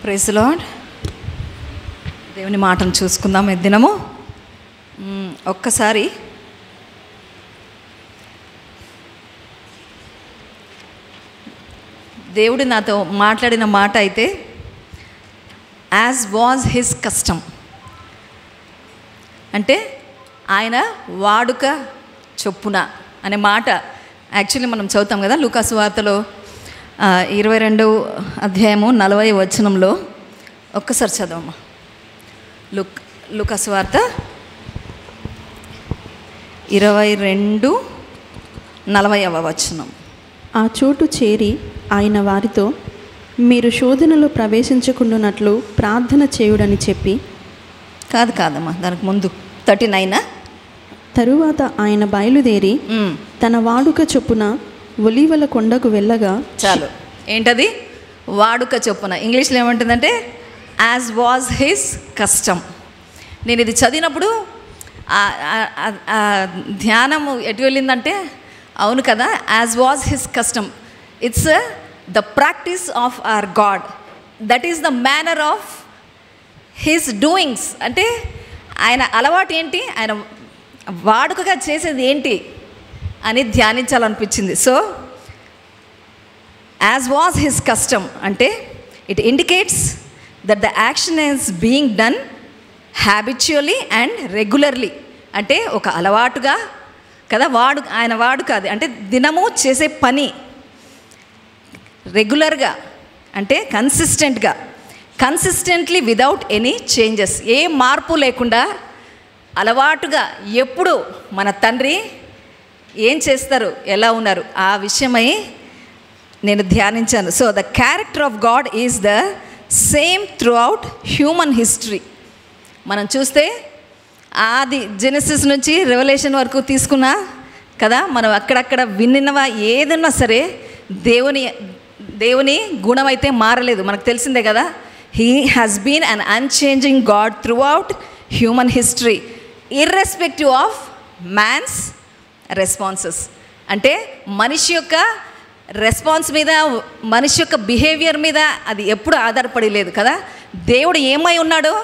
Praise the lord. దేవుని మాటను చూసుకుందాం ఈ దినము. ఒక్కసారి దేవుడు నాతో మాట్లాడిన మాట అయితే, యాజ్ వాజ్ హిస్ కస్టమ్ అంటే ఆయన వాడుక చొప్పున అనే మాట యాక్చువల్లీ మనం చదువుతాం కదా లూకా సువార్తలో 22 అధ్యాయము 40 వచనంలో. ఒక్కసారి చదవమ్మా. లూకా సువార్త 22:40 వచనం. ఆ చోటు చేరి ఆయన వారితో, మీరు శోధనలో ప్రవేశించకుండానట్లు ప్రార్థన చేయుడని చెప్పి. కాదమ్మా, దానికి ముందు 39. తరువాత ఆయన బయలుదేరి తన వాడుక చొప్పున ఒలీవల కొండకు వెళ్ళగా. చాలు. ఏంటది? వాడుక చొప్పున. ఇంగ్లీష్లో ఏమంటుందంటే యాజ్ వాజ్ హిస్ కస్టమ్. నేను ఇది చదివినప్పుడు ధ్యానము ఎటు వెళ్ళిందంటే, అవును కదా, as was his custom, it's the practice of our God, that is the manner of his doings. అంటే ఆయన అలవాటు ఏంటి, ఆయన వాడుకగా చేసేది ఏంటి అని ధ్యానించాలనిపించింది. So as was his custom అంటే it indicates that the action is being done habitually and regularly. అంటే ఒక అలవాటుగా కదా, ఆయన వాడుక అది అంటే దినము చేసే పని, రెగ్యులర్గా అంటే కన్సిస్టెంట్లీ విదౌట్ ఎనీ చేంజెస్, ఏ మార్పు లేకుండా అలవాటుగా ఎప్పుడు మన తండ్రి ఏం చేస్తారు, ఎలా ఉన్నారు, ఆ విషయమై నేను ధ్యానించాను. So the character of God is the same throughout human history. మనం చూస్తే ఆది జెనసిస్ నుంచి రెవల్యూషన్ వరకు తీసుకున్నా కదా, మనం అక్కడక్కడ విన్నవా ఏదన్నా సరే దేవుని గుణం అయితే మారలేదు, మనకు తెలిసిందే కదా. He has been un unchanging God throughout human history irrespective of man's responses. అంటే మనిషి యొక్క రెస్పాన్స్ మీద, మనిషి యొక్క బిహేవియర్ మీద అది ఎప్పుడు ఆధారపడి లేదు కదా. దేవుడు ఏమై ఉన్నాడో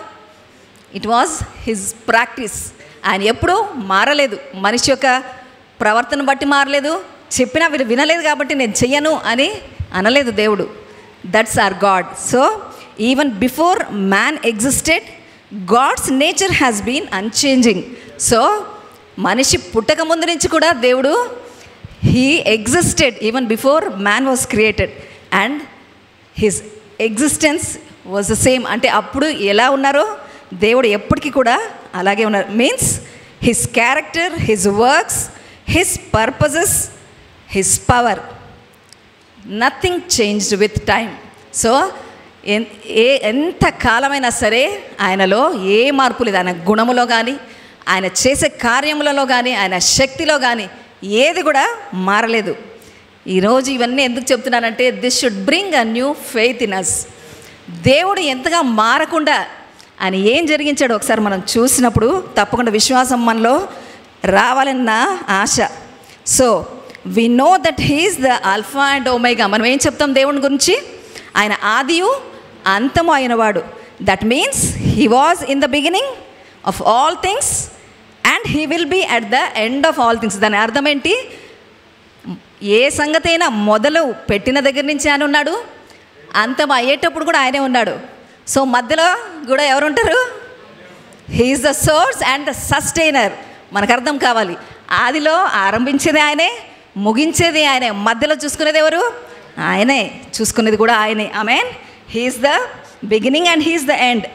ఇట్ వాజ్ హిజ్ ప్రాక్టీస్. ఆయన ఎప్పుడూ మారలేదు, మనిషి యొక్క ప్రవర్తన బట్టి మారలేదు, చెప్పినా వీళ్ళు వినలేదు కాబట్టి నేను చెయ్యను అని అనలేదు దేవుడు. That's our God. So even before man existed, God's nature has been unchanging. So మనిషి పుట్టక ముందు నుంచి కూడా దేవుడు he existed even before man was created and his existence was the same. అంటే అప్పుడు ఎలా ఉన్నారో దేవుడు ఎప్పటికీ కూడా అలాగే ఉన్నారు. Means his character, his works, his purposes, his power, nothing changed with time. So ఎంత కాలమైనా సరే ఆయనలో ఏ మార్పు లేదు. ఆయన గుణములో కానీ, ఆయన చేసే కార్యములలో కానీ, ఆయన శక్తిలో కానీ ఏది కూడా మారలేదు. ఈరోజు ఇవన్నీ ఎందుకు చెప్తున్నానంటే, this should bring a new faith in us. దేవుడు ఎంతగా మారకుండా ఆయన ఏం జరిగించాడో ఒకసారి మనం చూసినప్పుడు తప్పకుండా విశ్వాసం మనలో రావాలన్న ఆశ. So we know that he is the alpha and omega. మనం ఏం చెప్తాం దేవుని గురించి? ఆయన ఆదియు అంతము అయినవాడు. That means he was in the beginning of all things and he will be at the end of all things. దాని అర్థం ఏంటి? ఏ సంగతి అయినా మొదలు పెట్టిన దగ్గర నుంచి ఆయన ఉన్నాడు, అంతం అయ్యేటప్పుడు కూడా ఆయనే ఉన్నాడు. సో మధ్యలో కూడా ఎవరుంటారు? He is the source and the sustainer. మనకు అర్థం కావాలి, ఆదిలో ఆరంభించేది ఆయనే, ముగించేది ఆయనే, మధ్యలో చూసుకునేది ఎవరు? ఆయనే, చూసుకునేది కూడా ఆయనే. Amen. He is the beginning and he is the end.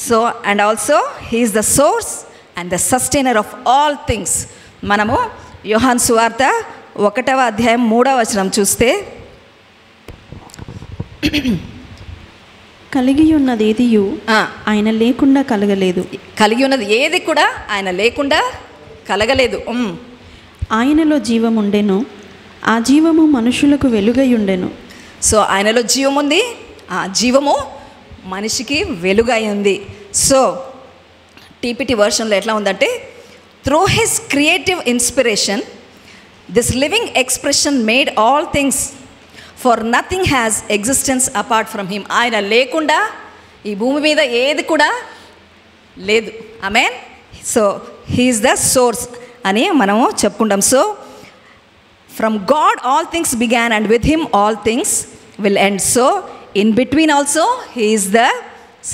So and also he is the source and the sustainer of all things. మనము యోహాను సువార్త 1వ అధ్యాయం 3వ వచనం చూస్తే, కలిగి ఉన్నది ఏదియు ఆయన లేకుండా కలగలేదు. కలిగి ఉన్నది ఏది కూడా ఆయన లేకుండా కలగలేదు. ఆయనలో జీవం ఉండెను, ఆ జీవము మనుషులకు వెలుగై ఉండెను. సో ఆయనలో జీవం ఉంది, ఆ జీవము మనిషికి వెలుగై ఉంది. సో టీపీటీ వర్షన్లో ఎట్లా ఉందంటే, through his creative inspiration this living expression made all things, for nothing has existence apart from him. ఆయన లేకుండా ఈ భూమి మీద ఏది కూడా లేదు. Amen. So he's the source అని మనము చెప్పుకుంటాం. So from God all things began and with him all things will end. So in between also he's the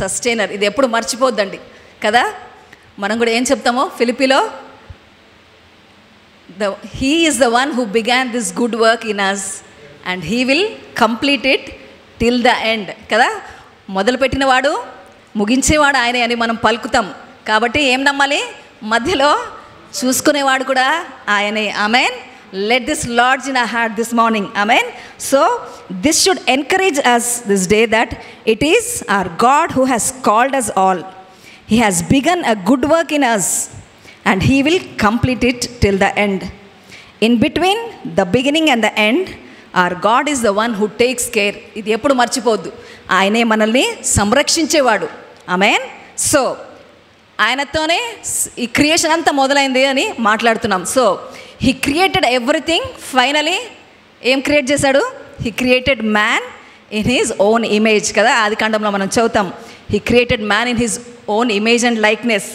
sustainer. ఇది ఎప్పుడు మర్చిపోద్దండి కదా. మనం కూడా ఏం చెప్తామో ఫిలిప్పీలో, he is the one who began this good work in us and he will complete it till the end కదా. మొదలుపెట్టిన వాడు ముగించేవాడు ఆయనే అని మనం పలుకుతాం. కాబట్టి ఏం నమ్మాలి? మధ్యలో చూసుకునేవాడు కూడా ఆయనే. Amen. Let this lodge in our heart this morning. Amen. So this should encourage us this day that it is our God who has called us all. He has begun a good work in us and he will complete it till the end. In between the beginning and the end, our God is the one who takes care. ఇది ఎప్పుడు మర్చిపోవద్దు. ఆయనే మనల్ని సంరక్షించేవాడు. ఆమేన్. So ఆయనతోనే ఈ creation అంతా మొదలైంది అని మాట్లాడుతున్నాం. So he created everything. Finally ఏం క్రియేట్ చేశాడు? He created man in his own image కదా. ఆది కాండంలో మనం చదువుతాం, he created man in his own image and likeness.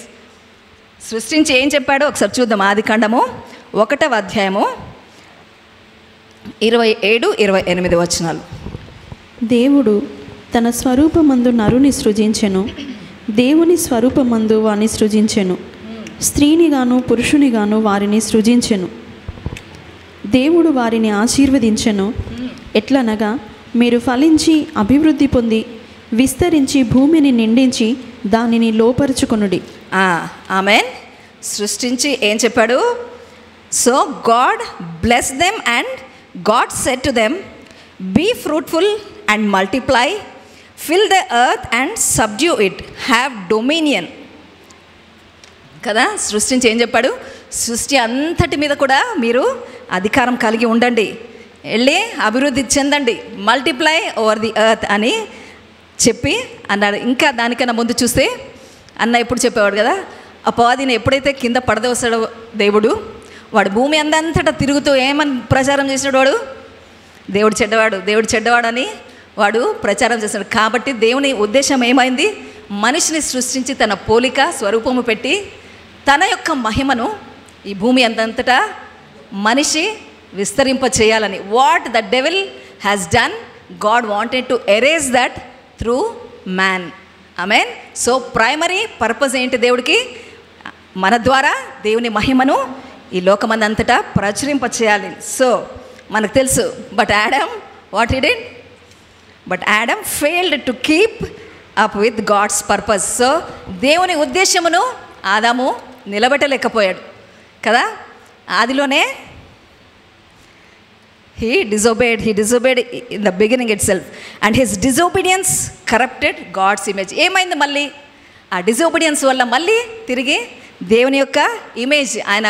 సృష్టించి ఏం చెప్పాడో ఒకసారి చూద్దాం. ఆది కాండము 1వ అధ్యాయము 27-28 వచనాలు. దేవుడు తన స్వరూపమందు నరుని సృజించెను, దేవుని స్వరూపమందు వారిని సృజించెను, స్త్రీనిగాను పురుషునిగాను వారిని సృజించెను. దేవుడు వారిని ఆశీర్వదించెను, ఎట్లనగా మీరు ఫలించి అభివృద్ధి పొంది విస్తరించి భూమిని నిండించి దానిని లోపరుచుకొనుడి. ఆమెన్. సృష్టించి ఏం చెప్పాడు? So God bless them and God said to them, be fruitful and multiply, fill the earth and subdue it, have dominion కదా. సృష్టించి ఏం చెప్పాడు? సృష్టి అంతటి మీద కూడా మీరు అధికారం కలిగి ఉండండి, వెళ్ళి అభివృద్ధి చెందండి, మల్టిప్లై ఓవర్ ది ఎర్త్ అని చెప్పి అన్నాడు. ఇంకా దానికన్నా ముందు చూస్తే అన్న ఎప్పుడు చెప్పేవాడు కదా, అపవాదిని ఎప్పుడైతే కింద పడదోసాడో దేవుడు, వాడు భూమి అందంతటా తిరుగుతూ ఏమని ప్రచారం చేసినాడు? వాడు దేవుడు చెడ్డవాడు, దేవుడు చెడ్డవాడు అని వాడు ప్రచారం చేశాడు. కాబట్టి దేవుని ఉద్దేశం ఏమైంది? మనిషిని సృష్టించి తన పోలిక స్వరూపము పెట్టి తన యొక్క మహిమను ఈ భూమి అందంతటా మనిషి విస్తరింప చేయాలని. What the devil has done, God wanted to erase that through man. Amen. So primary purpose ఏంటి దేవుడికి? మన ద్వారా దేవుని మహిమను ఈ లోకమందంతటా ప్రచురింప చేయాలి. సో మనకు తెలుసు, but Adam what he did? But Adam failed to keep up with God's purpose. So దేవుని ఉద్దేశమును ఆదాము నిలబెట్టలేకపోయాడు కదా. ఆదిలోనే he disobeyed in the beginning itself and his disobedience corrupted God's image. ఏమైంది? మళ్ళీ ఆ డిజోబీడియన్స్ వల్ల మళ్ళీ తిరిగి దేవుని యొక్క ఇమేజ్, ఆయన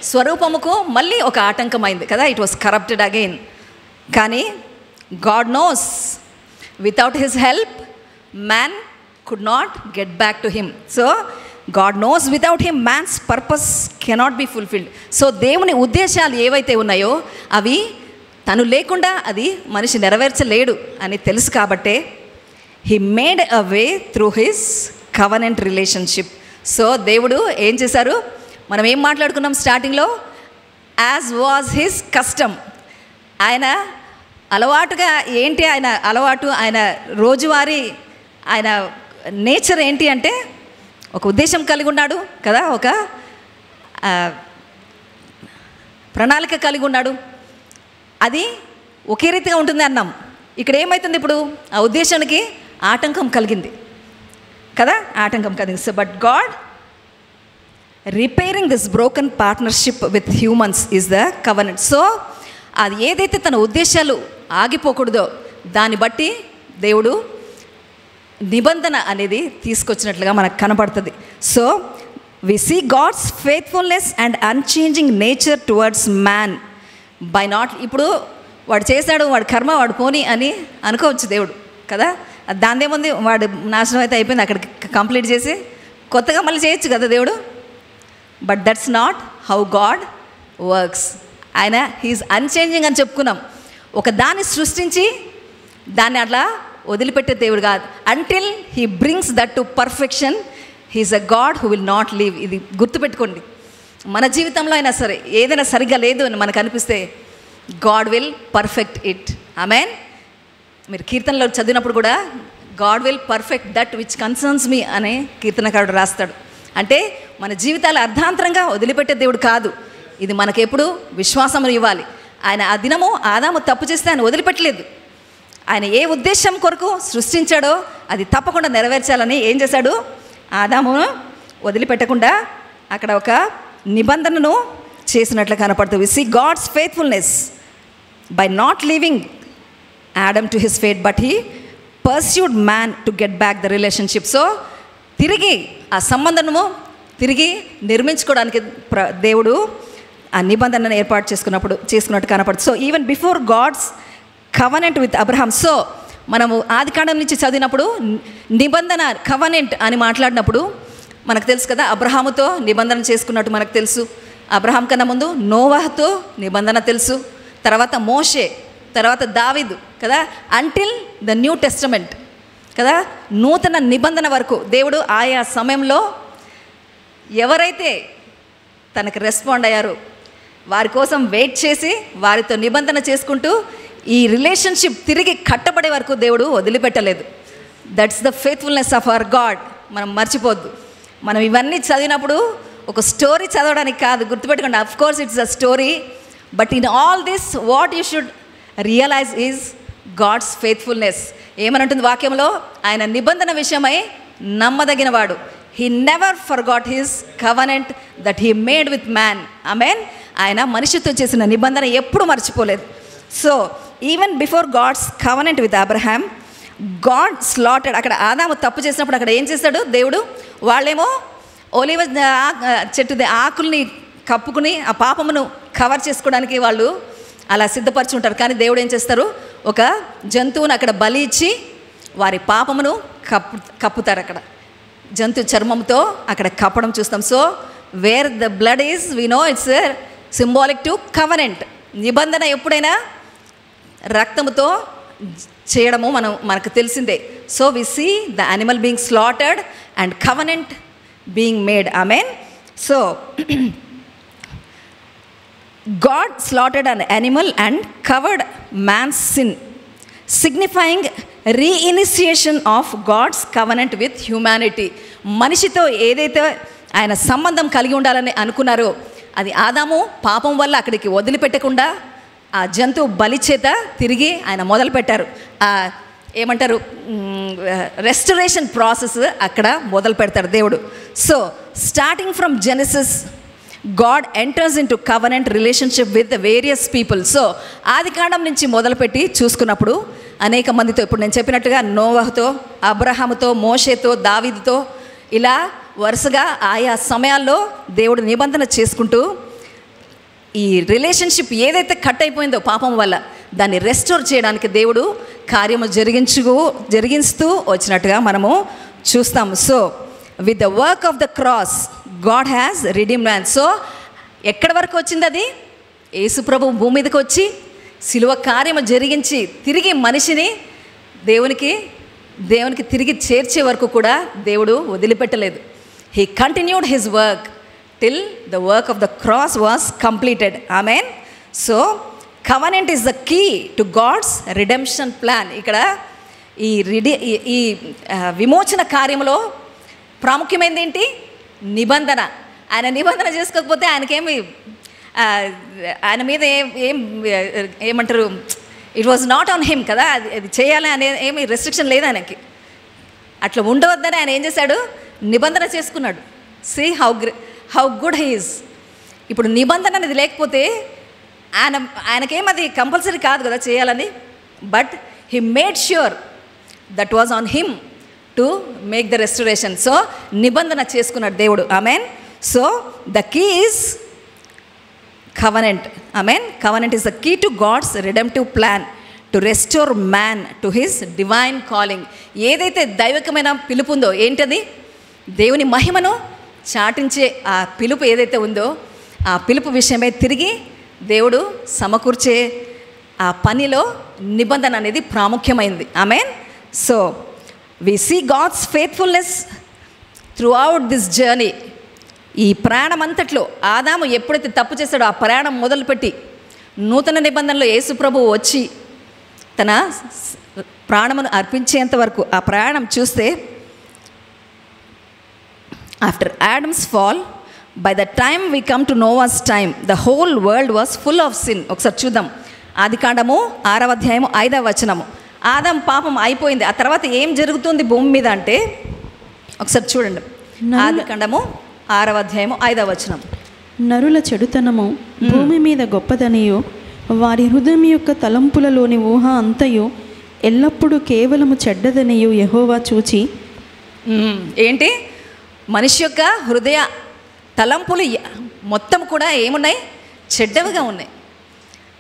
స్వరూపముకు మళ్ళీ ఒక ఆటంకమైంది కదా. It was corrupted again. కానీ God knows without his help man could not get back to him. So God knows without him man's purpose cannot be fulfilled. So దేవుని ఉద్దేశాలు ఏవైతే ఉన్నాయో అవి తను లేకుండా అది మనిషి నెరవేర్చలేడు అని తెలుసు కాబట్టే he made a way through his covenant relationship. So దేవుడు ఏం చేశారు? మనం ఏం మాట్లాడుకున్నాం స్టార్టింగ్లో? As was his custom. ఆయన అలవాటుగా ఏంటి? ఆయన అలవాటు, ఆయన రోజువారీ ఆయన నేచర్ ఏంటి అంటే ఒక ఉద్దేశం కలిగి ఉన్నాడు కదా, ఒక ప్రణాళిక కలిగి ఉన్నాడు. అది ఒకే రీతిగా ఉంటుంది అన్నాం. ఇక్కడ ఏమవుతుంది? ఇప్పుడు ఆ ఉద్దేశానికి ఆటంకం కలిగింది కదా, ఆటంకం కలిగింది. So but God repairing this broken partnership with humans is the covenant. So అది ఏదైతే తన ఉద్దేశాలు ఆగిపోకూడదో దాన్ని బట్టి దేవుడు నిబంధన అనేది తీసుకొచ్చినట్లుగా మనకు కనపడుతుంది. So we see God's faithfulness and unchanging nature towards man by not. ఇప్పుడు వాడు చేశాడు, వాడు కర్మ, వాడు పోని అని అనుకోవచ్చు దేవుడు కదా. దానిదేముంది, వాడు నాశనం అయితే అయిపోయింది, అక్కడికి కంప్లీట్ చేసి కొత్తగా మళ్ళీ చేయొచ్చు కదా దేవుడు. But that's not how God works. ఆయన హీఈస్ అన్చేంజింగ్ అని చెప్పుకున్నాం. ఒక దాన్ని సృష్టించి దాన్ని అట్లా వదిలిపెట్టే దేవుడు కాదు. Until he brings that to perfection he's a God who will not leave. ఇది గుర్తుపెట్టుకోండి. మన జీవితంలో అయినా సరే ఏదైనా సరిగ్గా లేదు అని మనకు అనిపిస్తే God will perfect it. Amen. మీరు కీర్తనలో చదివినప్పుడు కూడా God will perfect that which concerns me అనే కీర్తనకారుడు రాస్తాడు. అంటే మన జీవితాలు అర్ధాంతరంగా వదిలిపెట్టే దేవుడు కాదు. ఇది మనకెప్పుడు విశ్వాసం ఇవ్వాలి. ఆయన ఆ దినము ఆదాము తప్పు చేస్తే ఆయన వదిలిపెట్టలేదు. ఆయన ఏ ఉద్దేశం కొరకు సృష్టించాడో అది తప్పకుండా నెరవేర్చాలని ఏం చేశాడు? ఆదామును వదిలిపెట్టకుండా అక్కడ ఒక నిబంధనను చేసినట్లు కనపడుతుంది. We see God's faithfulness by not leaving Adam to his fate, but he pursued man to get back the relationship. So తిరిగి ఆ సంబంధము తిరిగి నిర్మించుకోవడానికి దేవుడు ఆ నిబంధనను ఏర్పాటు చేసుకున్నట్టు కనపడుతుంది. So even before God's covenant with Abraham. So మనము ఆదికాండం నుంచి చదివినప్పుడు నిబంధన కవనెంట్ అని మాట్లాడినప్పుడు మనకు తెలుసు కదా, అబ్రహాముతో నిబంధన చేసుకున్నట్టు మనకు తెలుసు. అబ్రహాం కన్నా ముందు నోవాహుతో నిబంధన తెలుసు, తర్వాత మోషే, తర్వాత దావీదు కదా, అంటిల్ ద న్యూ టెస్టమెంట్ కదా, నూతన నిబంధన వరకు దేవుడు ఆయా సమయంలో ఎవరైతే తనకు రెస్పాండ్ అయ్యారో వారి కోసం వెయిట్ చేసి వారితో నిబంధన చేసుకుంటూ ఈ రిలేషన్షిప్ తిరిగి కట్టబడే వరకు దేవుడు వదిలిపెట్టలేదు. That's the faithfulness of our God. మనం మర్చిపోద్దు. మనం ఇవన్నీ చదివినప్పుడు ఒక స్టోరీ చదవడానికి కాదు, గుర్తుపెట్టుకోండి. Of course it's a story, but in all this what you should realize is God's faithfulness. ఏమనంటుంది వాక్యంలో? ఆయన నిబంధన విషయమై నమ్మదగిన వాడు. He never forgot his covenant that he made with man. Amen. ఆయన మనిషితో చేసిన నిబంధన ఎప్పుడు మర్చిపోలేదు. So even before God's covenant with Abraham, God slotted. అక్కడ ఆదాము తప్పు చేసినప్పుడు అక్కడ ఏం చేశాడు దేవుడు? వాళ్ళేమో ఒలివ చెట్టుది ఆకుల్ని కప్పుకుని ఆ పాపమును కవర్ చేసుకోవడానికి వాళ్ళు అలా సిద్ధపరచుంటారు. కానీ దేవుడు ఏం చేస్తారు? ఒక జంతువును అక్కడ బలి ఇచ్చి వారి పాపమును కప్పుతారు. అక్కడ జంతు చర్మంతో అక్కడ కప్పడం చూస్తాం. So where the blood is we know it's symbolic to covenant. నిబంధన ఎప్పుడైనా రక్తముతో చేయడము మనకు తెలిసిందే. So we see the animal being slaughtered and covenant being made. Amen. So God slaughtered an animal and covered man's sin, signifying reinitiation of God's covenant with humanity. మనిషితో ఏదైతే ఆయన సంబంధం కలిగి ఉండాలని అనుకున్నారో అది ఆదాము పాపం వల్ల అక్కడికి వదిలిపెట్టకుండా ఆ జంతువు బలి చేత తిరిగి ఆయన మొదలుపెట్టారు. ఏమంటారు, రెస్టరేషన్ ప్రాసెస్ అక్కడ మొదలు పెడతారు దేవుడు. So starting from Genesis God enters in to covenant relationship with the various people. So ఆదికాండం నుంచి మొదలుపెట్టి చూసుకున్నప్పుడు అనేక మందితో, ఇప్పుడు నేను చెప్పినట్టుగా నోవహుతో, అబ్రహాముతో, మోషేతో, దావీదుతో ఇలా వరుసగా ఆయా సమయాల్లో దేవుడు నిబంధన చేసుకుంటూ ఈ రిలేషన్షిప్ ఏదైతే కట్ అయిపోయిందో పాపం వల్ల దాన్ని రెస్టోర్ చేయడానికి దేవుడు కార్యము జరిగిస్తూ వచ్చినట్టుగా మనము చూస్తాం. So with the work of the cross God has redeemed man. So ఎక్కడి వరకు వచ్చింది అది? యేసు ప్రభు భూమి మీదకి వచ్చి సిలువ కార్యము జరిగించి తిరిగి మనిషిని దేవునికి తిరిగి చేర్చే వరకు కూడా దేవుడు వదిలిపెట్టలేదు. He continued his work till the work of the cross was completed. Amen. So covenant is the key to God's redemption plan. ఇక్కడ ఈ విమోచన కార్యంలో ప్రాముఖ్యమైనది ఏంటి? నిబంధన. ఆయన నిబంధన చేసుకోకపోతే ఆయనకేమి, ఆయన మీద ఏమంటారు, it was not on him కదా, అది చేయాలి అనే ఏమి రెస్ట్రిక్షన్ లేదు ఆయనకి. అట్లా ఉండవద్దని ఆయన ఏం చేశాడు? నిబంధన చేసుకున్నాడు. See how good he is. ఇప్పుడు నిబంధన అనేది లేకపోతే ఆయనకేమది కంపల్సరీ కాదు కదా చేయాలని, but he made sure that was on him to make the restoration. So నిబంధన చేసుకున్నాడు దేవుడు. Amen. So the key is covenant. Amen. Covenant is the key to God's redemptive plan to restore man to his divine calling. ఏదైతే దైవికమైన పిలుపు ఉందో, ఏంటది? దేవుని మహిమను చాటించే ఆ పిలుపు ఏదైతే ఉందో ఆ పిలుపు విషయమై తిరిగి దేవుడు సమకూర్చే ఆ పనిలో నిబంధన అనేది ప్రాముఖ్యమైంది. Amen. So we see God's faithfulness throughout this journey. ఈ ప్రయాణం అంతట్లో ఆదాము ఎప్పుడైతే తప్పు చేశాడో ఆ ప్రయాణం మొదలుపెట్టి నూతన నిబంధనలో యేసు ప్రభువు వచ్చి తన ప్రాణమును అర్పించేంత వరకు ఆ ప్రయాణం చూస్తే, after Adams fall, by the time we come to నోవాస్ time the whole world was full of sin. ఒకసారి చూద్దాం. ఆదికాండము 6వ అధ్యాయము 5వ వచనము. ఆదాం పాపం అయిపోయింది. ఆ తర్వాత ఏం జరుగుతుంది భూమి మీద అంటే ఒకసారి చూడండి. ఆదికాండము 6వ అధ్యాయము 5వ వచనం. నరుల చెడుతనము భూమి మీద గొప్పదనియు, వారి హృదయం యొక్క తలంపులలోని ఊహ అంతయు ఎల్లప్పుడూ కేవలము చెడ్డదనియు యెహోవా చూచి. ఏంటి? మనిషి యొక్క హృదయ తలంపులు మొత్తం కూడా ఏమున్నాయి? చెడ్డవిగా ఉన్నాయి.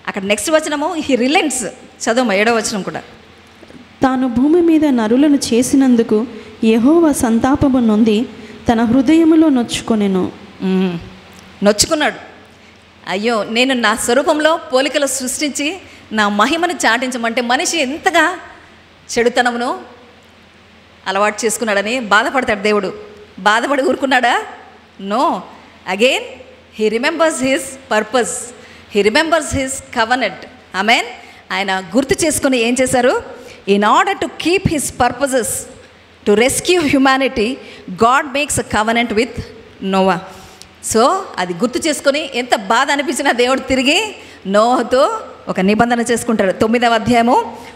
అక్కడ నెక్స్ట్ వచనము హీ రిలెంట్స్. చదువు 7వ వచనం కూడా. తాను భూమి మీద నరులను చేసినందుకు యెహోవా సంతాపము నొంది తన హృదయములో నొచ్చుకొనెను. నొచ్చుకున్నాడు. అయ్యో, నేను నా స్వరూపంలో పోలికలు సృష్టించి నా మహిమను చాటించమంటే మనిషి ఎంతగా చెడుతనమును అలవాటు చేసుకున్నాడని బాధపడతాడు దేవుడు. బాధపడి ఊరుకున్నాడా? No. Again he remembers his purpose, he remembers his covenant. Amen. ఆయన గుర్తు చేసుకుని ఏం చేశారు? In order to keep his purposes to rescue humanity, God makes a covenant with Noah. So అది గుర్తు చేసుకొని ఎంత బాధ అనిపించినా దేవుడు తిరిగి నోహతో ఒక నిబంధన చేసుకుంటాడు. 9వ అధ్యాయము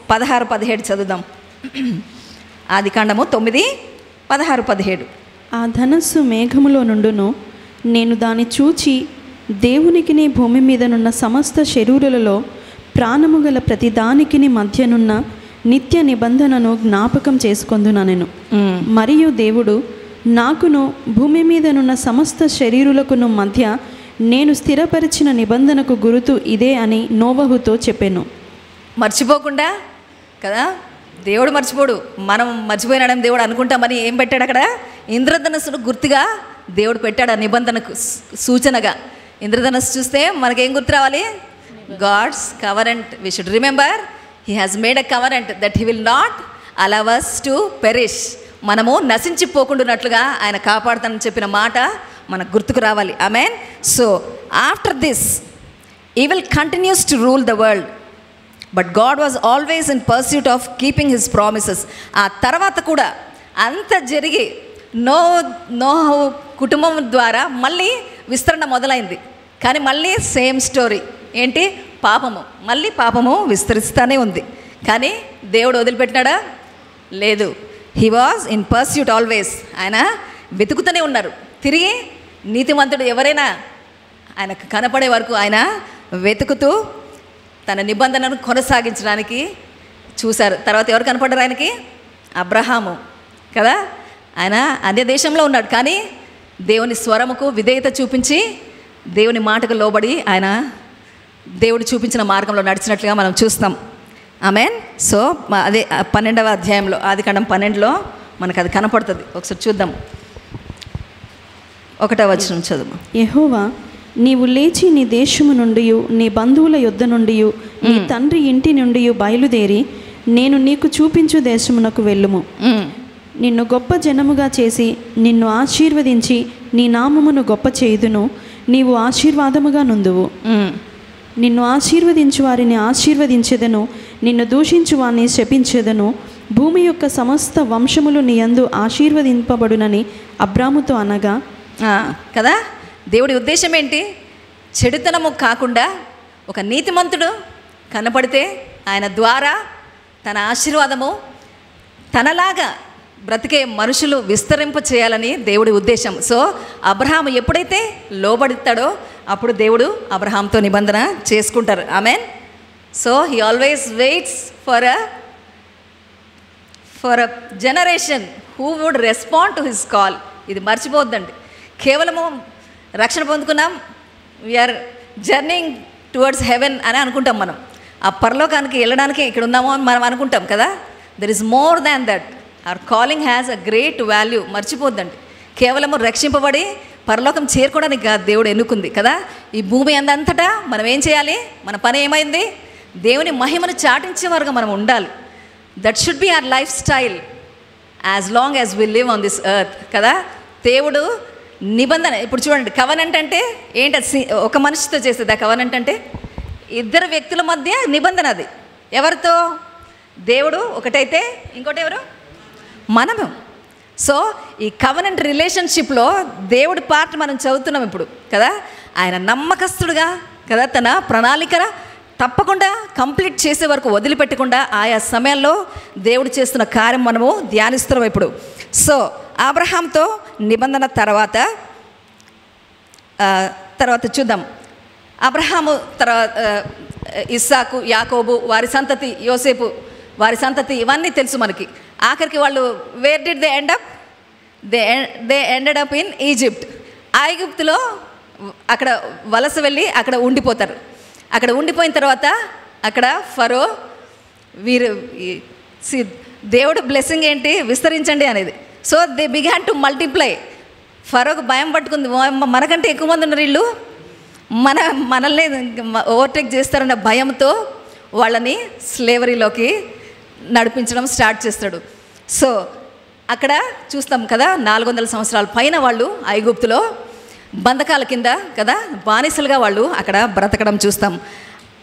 16-17 చదువుదాం. ఆదికాండము 9:16-17. ఆ ధనస్సు మేఘములో నుండును, నేను దాన్ని చూచి దేవునికిని భూమి మీదనున్న సమస్త శరీరులలో ప్రాణము గల ప్రతి దానికిని మధ్యనున్న నిత్య నిబంధనను జ్ఞాపకం చేసుకొందుననెను. మరియు దేవుడు, నాకును భూమి మీదనున్న సమస్త శరీరులకును మధ్య నేను స్థిరపరిచిన నిబంధనకు గురుతు ఇదే అని నోవహుతో చెప్పాను. మర్చిపోకుండా కదా, దేవుడు మర్చిపోడు. మనం మర్చిపోయినాడని దేవుడు అనుకుంటామని ఏం పెట్టాడు అక్కడ? ఇంద్రధనస్సును గుర్తుగా దేవుడు పెట్టాడు ఆ నిబంధనకు సూచనగా. ఇంద్రధనస్సు చూస్తే మనకేం గుర్తు రావాలి? God's covenant. We should remember he has made a covenant that he will not allow us to perish. మనము నశించిపోకుండానట్లుగా ఆయన కాపాడుతానని చెప్పిన మాట మనకు గుర్తుకు రావాలి. Amen. So after this evil continues to rule the world, but God was always in pursuit of keeping his promises. ఆ తర్వాత కూడా అంత జరిగి నోహు కుటుంబం ద్వారా మళ్ళీ విస్తరణ మొదలైంది. కానీ మళ్ళీ సేమ్ స్టోరీ. ఏంటి? పాపము. మళ్ళీ పాపము విస్తరిస్తూనే ఉంది. కానీ దేవుడు వదిలిపెట్టినాడా? లేదు. He was in pursuit always. ఆయన వెతుకుతూనే ఉన్నారు. తిరిగి నీతిమంతుడు ఎవరైనా ఆయనకు కనపడే వరకు ఆయన వెతుకుతూ తన నిబంధనను కొనసాగించడానికి చూశారు. తర్వాత ఎవరు కనపడ్డారు ఆయనకి? అబ్రహాము కదా. ఆయన అన్య దేశంలో ఉన్నాడు, కానీ దేవుని స్వరముకు విధేయత చూపించి దేవుని మాటకు లోబడి ఆయన దేవుడు చూపించిన మార్గంలో నడిచినట్లుగా మనం చూస్తాం. ఆమెన్. సో అదే 12వ అధ్యాయంలో, ఆదికాండం 12లో మనకు అది కనపడుతుంది. ఒకసారి చూద్దాం. 1వ వచనం చదువు. యెహోవా, నీవు లేచి నీ దేశము నుండి నీ బంధువుల యొద్ద నుండి నీ తండ్రి ఇంటి నుండి బయలుదేరి నేను నీకు చూపించు దేశమునకు వెళ్ళుము. నిన్ను గొప్ప జనముగా చేసి నిన్ను ఆశీర్వదించి నీ నామమును గొప్ప చేయుదును. నీవు ఆశీర్వాదముగా నుందువు. నిన్ను ఆశీర్వదించు వారిని ఆశీర్వదించెదను, నిన్ను దూషించు వారిని శపించెదను. భూమి యొక్క సమస్త వంశములు నీ యందు ఆశీర్వదింపబడునని అబ్రాముతో అనగా. కదా, దేవుడి ఉద్దేశం ఏంటి? చెడుతనము కాకుండా ఒక నీతిమంతుడు కనపడితే ఆయన ద్వారా తన ఆశీర్వాదము తనలాగా బ్రతికే మనుషులు విస్తరింప చేయాలని దేవుడి ఉద్దేశం. సో అబ్రహాము ఎప్పుడైతే లోబడతాడో అప్పుడు దేవుడు అబ్రహాంతో నిబంధన చేసుకుంటారు. Amen. So he always waits for a generation who would respond to his call. ఇది మర్చిపోద్దండి. కేవలము రక్షణ పొందుకున్నాం, వీఆర్ జర్నింగ్ టువర్డ్స్ హెవెన్ అని అనుకుంటాం. మనం ఆ పరలోకానికి వెళ్ళడానికి ఇక్కడ ఉన్నామో అని మనం అనుకుంటాం కదా. There is more than that. Our calling has a great value. మర్చిపోద్దండి. కేవలము రక్షింపబడి పరలోకం చేరుకోవడానికి కాదు దేవుడు ఎన్నుకుంది కదా. ఈ భూమి అందంతటా మనం ఏం చేయాలి? మన పని ఏమైంది? దేవుని మహిమను చాటించే వరకు మనం ఉండాలి. That should be our life style as long as we live on this earth కదా. దేవుడు నిబంధన, ఇప్పుడు చూడండి, కవనెంట్ అంటే ఏంటి? ఒక మనిషితో చేసేది ఆ కవనెంట్ అంటే ఇద్దరు వ్యక్తుల మధ్య నిబంధన. అది ఎవరితో? దేవుడు ఒకటైతే ఇంకోటి ఎవరు? మనము. సో ఈ కవనెంట్ రిలేషన్షిప్లో దేవుడి పార్ట్ మనం చదువుతున్నాం ఇప్పుడు కదా. ఆయన నమ్మకస్తుడుగా కదా, తన ప్రణాళిక తప్పకుండా కంప్లీట్ చేసే వరకు వదిలిపెట్టకుండా ఆయా సమయంలో దేవుడు చేస్తున్న కార్యం మనము ధ్యానిస్తున్నాం ఇప్పుడు. సో అబ్రహాంతో నిబంధన తర్వాత చూద్దాం. అబ్రహాము తర్వాత ఇస్సాకు, యాకోబు, వారి సంతతి, యోసేపు వారి సంతతి, ఇవన్నీ తెలుసు మనకి. ఆఖరికి వాళ్ళు where did they end up? They ended up in Egypt. ఐగుప్తులో అక్కడ వలస వెళ్ళి అక్కడ ఉండిపోతారు. అక్కడ ఉండిపోయిన తర్వాత అక్కడ ఫరో దేవుడు బ్లెస్సింగ్ ఏంటి? విస్తరించండి అనేది. So they began to multiply. ఫరోకు భయం పట్టుకుంది, మనకంటే ఎక్కువ మంది ఉన్నారు వీళ్ళు, మనల్ని ఓవర్టేక్ చేస్తారన్న భయంతో వాళ్ళని స్లేవరీలోకి నడిపించడం స్టార్ట్ చేస్తాడు. సో అక్కడ చూస్తాం కదా, 400 సంవత్సరాల పైన వాళ్ళు ఐగుప్తులో బంధకాల కింద కదా బానిసలుగా వాళ్ళు అక్కడ బ్రతకడం చూస్తాం.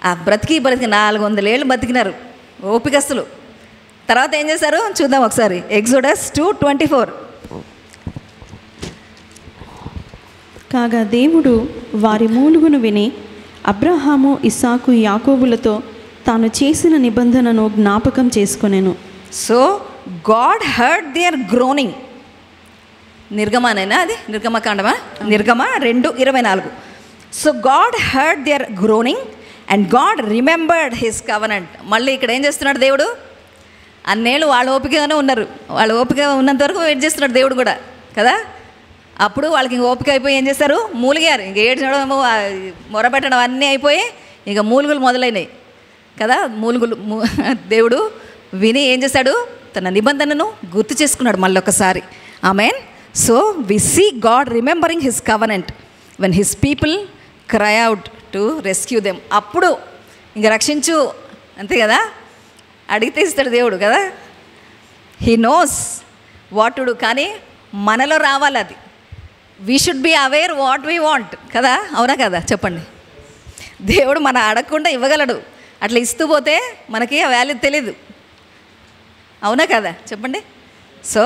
ఆ బ్రతికి 400 ఏళ్ళు బతికినారు ఓపికస్తులు. తర్వాత ఏం చేశారు చూద్దాం ఒకసారి. ఎగ్జోడస్ 2:24. కాగా దేవుడు వారి మూలుగును విని అబ్రహాము, ఇస్సాకు, యాకోబులతో తాను చేసిన నిబంధనను జ్ఞాపకం చేసుకొనెను. So God heard their groaning. నిర్గమానేనా అది? నిర్గమకాండమా? నిర్గమ 2:24. So God heard their groaning and God remembered his covenant. మళ్ళీ ఇక్కడ ఏం చేస్తున్నాడు దేవుడు? అన్నేళ్ళు వాళ్ళ ఓపికగానే ఉన్నారు, వాళ్ళ ఓపిక ఉన్నంత వరకు వెయిట్ చేస్తున్నాడు దేవుడు కూడా కదా. అప్పుడు వాళ్ళకి ఇంక ఓపిక అయిపోయి ఏం చేస్తారు? మూలిగారు. ఇంక ఏడ్చడం, మొరపెట్టడం అన్నీ అయిపోయి ఇక మూలుగులు మొదలైనవి కదా. దేవుడు విని ఏం చేశాడు? తన నిబంధనను గుర్తు చేసుకున్నాడు మళ్ళీ ఒకసారి. Amen. So we see God remembering his covenant when his people cry out to rescue them. అప్పుడు ఇంక రక్షించు అంతే కదా, అడిగితే ఇస్తాడు దేవుడు కదా. He knows what to do. కానీ మనలో రావాలి అది. We should be aware what we want కదా. అవునా కదా? చెప్పండి. దేవుడు మన అడగకుండా ఇవ్వగలడు. అట్లా ఇస్తూ పోతే మనకి ఆ వాల్యూ తెలీదు. అవునా కదా? చెప్పండి. So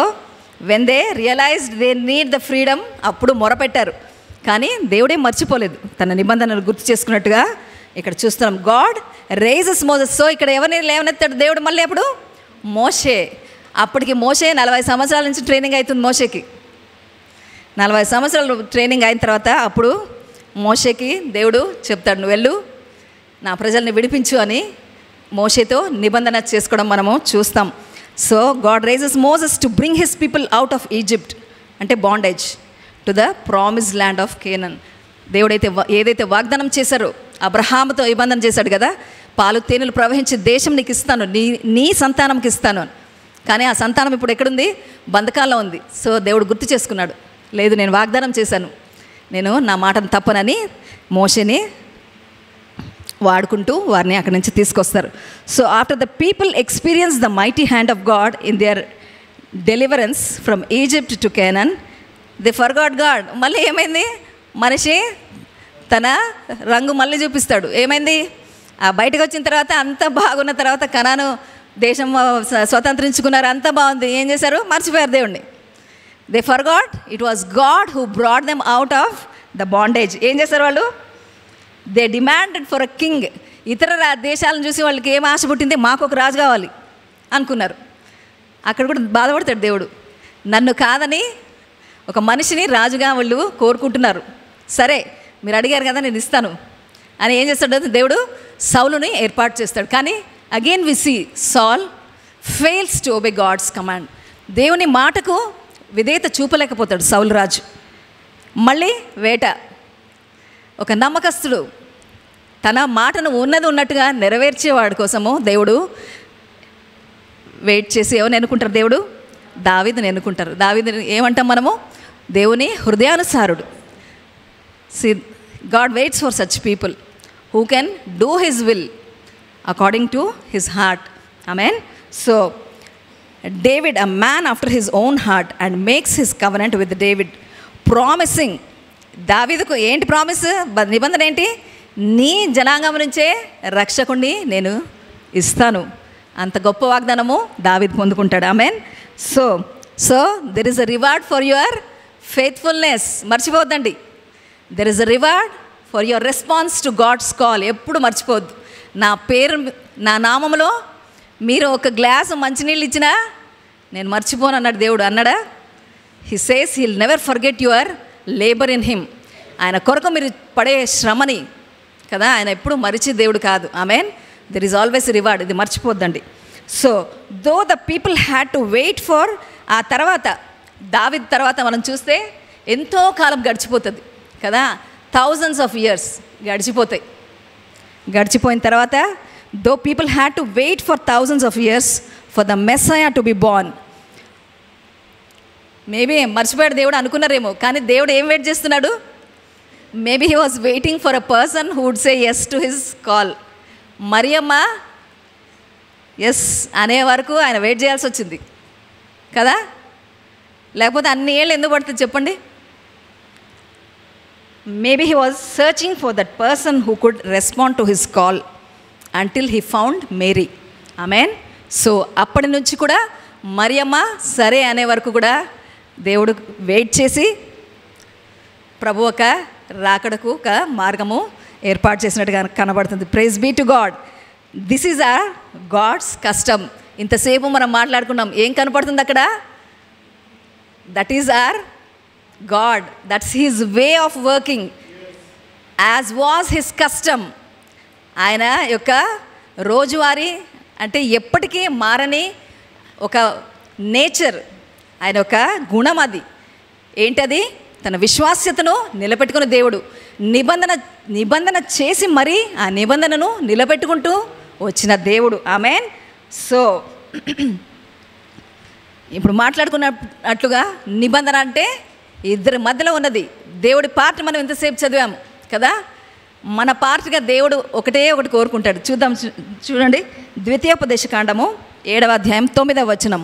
when they realised they need the freedom, అప్పుడు మొరపెట్టారు. కానీ దేవుడే మర్చిపోలేదు, తన నిబంధనలు గుర్తు చేసుకున్నట్టుగా ఇక్కడ చూస్తున్నాం. God raises Moses. సో ఇక్కడ ఎవరిని లేవనెత్తాడు దేవుడు? మళ్ళీ అప్పుడు మోషే. అప్పటికి మోషే 40 సంవత్సరాల నుంచి ట్రైనింగ్ అవుతుంది మోషేకి. 40 సంవత్సరాలు ట్రైనింగ్ అయిన తర్వాత అప్పుడు మోషేకి దేవుడు చెప్తాడు, నువ్వు వెళ్ళు, నా ప్రజల్ని విడిపించు అని మోషేతో నిబంధన చేసుకోవడం మనము చూస్తాం. So God raises Moses to bring his people out of Egypt, అంటే bondage, to the promise land of Canaan. దేవుడైతే ఏదైతే వాగ్దానం చేశారో అబ్రహాముతో నిబంధన చేశాడు కదా, పాలు తేనెలు ప్రవహించే దేశం నీకు ఇస్తాను, నీ సంతానంకి ఇస్తాను. కానీ ఆ సంతానం ఇప్పుడు ఎక్కడుంది? బంధకాల్లో ఉంది. సో దేవుడు గుర్తు చేసుకున్నాడు, లేదు నేను వాగ్దానం చేశాను, నేను నా మాటను తప్పనని మోషేని వాడుకుంటూ వారిని అక్కడి నుంచి తీసుకొస్తారు. So after the people experience the mighty hand of God in there deliverance from Egypt to Canaan, they forgot God. మళ్ళీ ఏమైంది? మనిషి తన రంగు మళ్ళీ చూపిస్తాడు. ఏమైంది? ఆ బయటకు వచ్చిన తర్వాత అంత బాగున్న తర్వాత కనాను దేశం స్వతంత్రించుకున్నారు, అంతా బాగుంది. ఏం చేశారు? మర్చిపోయారు దేవుణ్ణి. They forgot it was God who brought them out of the bondage. ఏం చేశారు వాళ్ళు? They demanded for a king. ఇతర దేశాలను చూసి వాళ్ళకి ఏం ఆశ పుట్టింది? మాకు ఒక రాజు కావాలి అనుకున్నారు. అక్కడ కూడా బాధపడతాడు దేవుడు. నన్ను కాదని ఒక మనిషిని రాజుగా వాళ్ళు కోరుకుంటున్నారు. సరే మీరు అడిగారు కదా, నేను ఇస్తాను అని ఏం చేస్తాడు దేవుడు? సౌలుని ఏర్పాటు చేస్తాడు. కానీ again we see Saul fails to obey God's command. దేవుని మాటకు విధేయత చూపలేకపోతాడు సౌలు రాజు. మళ్ళీ వేట. ఒక నమ్మకస్తుడు తన మాటను ఉన్నది ఉన్నట్టుగా నెరవేర్చేవాడి కోసము దేవుడు వెయిట్ చేసి ఎవరిని ఎన్నుకుంటారు? దేవుడు దావీదుని ఎన్నుకుంటారు. దావీదుని ఏమంటాం మనము? దేవుని హృదయానుసారుడు. See God waits for such people who can do his will according to his heart. Amen. So David, a man after his own heart, and makes his covenant with David, promising. దావీదుకు ఏంటి promise, నిబంధన ఏంటి? నీ జనాంగం నుంచే రక్షకుణ్ణి నేను ఇస్తాను. అంత గొప్ప వాగ్దానము దావీదు పొందుకుంటాడు. Amen. So there is a reward for your faithfulness. మర్చిపోవద్దండి, there is a reward for your response to God's call. ఎప్పుడు మర్చిపోవద్దు. నా పేరు, నా నామములో మీరు ఒక గ్లాసు మంచినీళ్ళు ఇచ్చినా నేను మర్చిపోను అన్నాడు దేవుడు. అన్నాడా? He says he'll never forget your labour in him. ఆయన కొరకు మీరు పడే శ్రమని కదా ఆయన ఎప్పుడు మరిచి దేవుడు కాదు. Amen. There is always reward. ఇది మర్చిపోద్దండి. So though the people had to wait for, ఆ తర్వాత దావీదు తర్వాత మనం చూస్తే ఎంతో కాలం గడిచిపోతుంది కదా, థౌజండ్స్ ఆఫ్ ఇయర్స్ గడిచిపోతాయి. గడిచిపోయిన తర్వాత those people had to wait for thousands of years for the Messiah to be born. Maybe మర్చిపోయాడు దేవుడు అనుకున్నారేమో, కానీ దేవుడు ఏం వెయిట్ చేస్తున్నాడు? Maybe he was waiting for a person who would say yes to his call. మరియమ్మ yes అనే వరకు ఆయన వెయిట్ చేయాల్సి వచ్చింది కదా, లేకపోతే అన్ని ఏళ్ళు ఎందుకు పడుతుంది చెప్పండి? Maybe he was searching for that person who could respond to his call until he found Mary. Amen. So అప్పటి నుంచి కూడా మరియమ్మ సరే అనే వరకు కూడా దేవుడు వెయిట్ చేసి ప్రభు ఒక రాకడకు ఒక మార్గము ఏర్పాటు చేసినట్టుగా కనబడుతుంది. Praise be to God. This is a God's custom. ఇంతసేపు మనం మాట్లాడుకున్నాం, ఏం కనపడుతుంది అక్కడ? That is our God, that's his way of working as was his custom. ఆయన యొక్క రోజువారీ అంటే ఎప్పటికీ మారని ఒక నేచర్, ఆయన యొక్క గుణం. అది ఏంటది? తన విశ్వాస్యతను నిలబెట్టుకున్న దేవుడు. నిబంధన చేసి మరీ ఆ నిబంధనను నిలబెట్టుకుంటూ వచ్చిన దేవుడు. ఆమెన్. సో ఇప్పుడు మాట్లాడుకున్నట్లుగా నిబంధన అంటే ఇద్దరి మధ్యలో ఉన్నది. దేవుడి పార్ట్ మనం ఎంతసేపు చదివాము కదా, మన పార్ట్గా దేవుడు ఒకటే ఒకటి కోరుకుంటాడు. చూద్దాం, చూడండి. ద్వితీయోపదేశకాండము 7వ అధ్యాయం 9వ వచనం.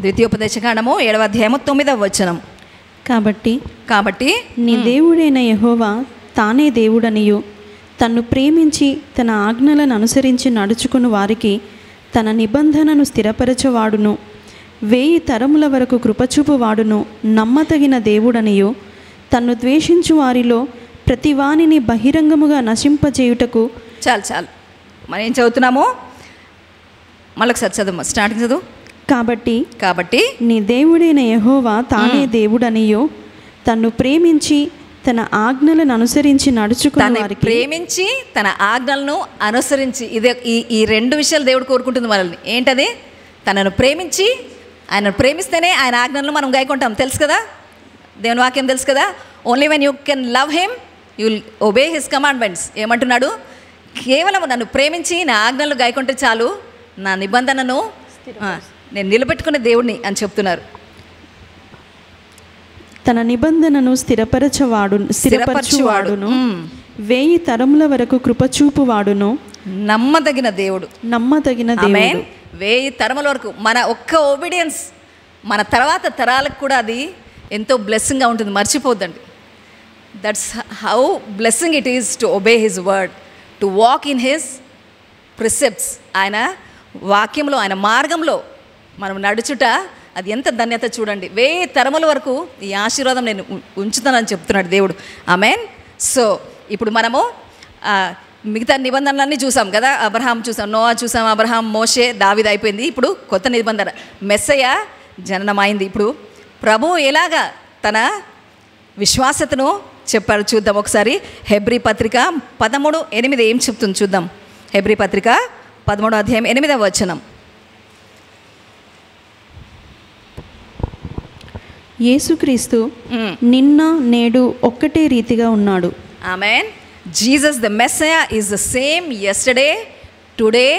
ద్వితీయోపదేశకాండము 7వ అధ్యాయము 9వ వచనం. కాబట్టి నీ దేవుడైన యెహోవా తానే దేవుడనియు, తన్ను ప్రేమించి తన ఆజ్ఞలను అనుసరించి నడుచుకుని వారికి తన నిబంధనను స్థిరపరచువాడును, 1000 తరముల వరకు కృపచూపువాడును, నమ్మతగిన దేవుడనియు, తన్ను ద్వేషించు వారిలో ప్రతి వానిని బహిరంగముగా నశింపజేయుటకు. చాలు మనం ఏం చదువుతున్నామో మళ్ళొకసారి చదువు, స్టార్టింగ్ చదువు. కాబట్టి నీ దేవుడైన యెహోవా తానే దేవుడనియు, తన్ను ప్రేమించి తన ఆజ్ఞలను అనుసరించి నడుచుకుని వారికి, ప్రేమించి తన ఆజ్ఞలను అనుసరించి. ఇదే ఈ రెండు విషయాలు దేవుడు కోరుకుంటుంది మనల్ని. ఏంటది? తనను ప్రేమించి, ఆయన ప్రేమిస్తేనే ఆయన ఆజ్ఞలను మనం గాయకుంటాం. తెలుసు కదా, దేవుని వాక్యం తెలుసు కదా. Only when you can love him you will obey his commandments. ఏమంటున్నాడు? కేవలం నన్ను ప్రేమించి నా ఆజ్ఞలు గాయకుంటే చాలు, నా నిబంధనను నేను నిలబెట్టుకునే దేవుడిని అని చెప్తున్నారు. తన నిబంధనను స్థిరపరచువాడును, 1000 తరముల వరకు కృపచూపువాడును, నమ్మదగిన దేవుడు. 1000 తరముల వరకు మన ఒక్క ఒబీడియన్స్ మన తర్వాత తరాలకు కూడా అది ఎంతో బ్లెస్సింగ్గా ఉంటుంది. మర్చిపోద్దండి. That's how blessing it is to obey his word, to walk in his precepts. ఆయన వాక్యంలో, ఆయన మార్గంలో మనం నడుచుట అది ఎంత ధన్యత చూడండి. 1000 తరముల వరకు ఈ ఆశీర్వాదం నేను ఉంచుతానని చెప్తున్నాడు దేవుడు. ఆమెన్. సో ఇప్పుడు మనము మిగతా నిబంధనలన్నీ చూసాం కదా. అబ్రహాం చూసాం, నోవా చూసాం, అబ్రహాం, మోషే, దావీదు అయిపోయింది. ఇప్పుడు కొత్త నిబంధన మెస్సయ్య జననమైంది. ఇప్పుడు ప్రభువు ఎలాగా తన విశ్వాసతను చెప్పారు చూద్దాం ఒకసారి. హెబ్రీ పత్రిక 13:8 ఏం చెప్తుంది చూద్దాం. హెబ్రీ పత్రిక 13వ అధ్యాయం 8వ వచనం. యేసుక్రీస్తు నిన్న నేడు ఒక్కటే రీతిగా ఉన్నాడు. Amen. Jesus the Messiah is the same yesterday, today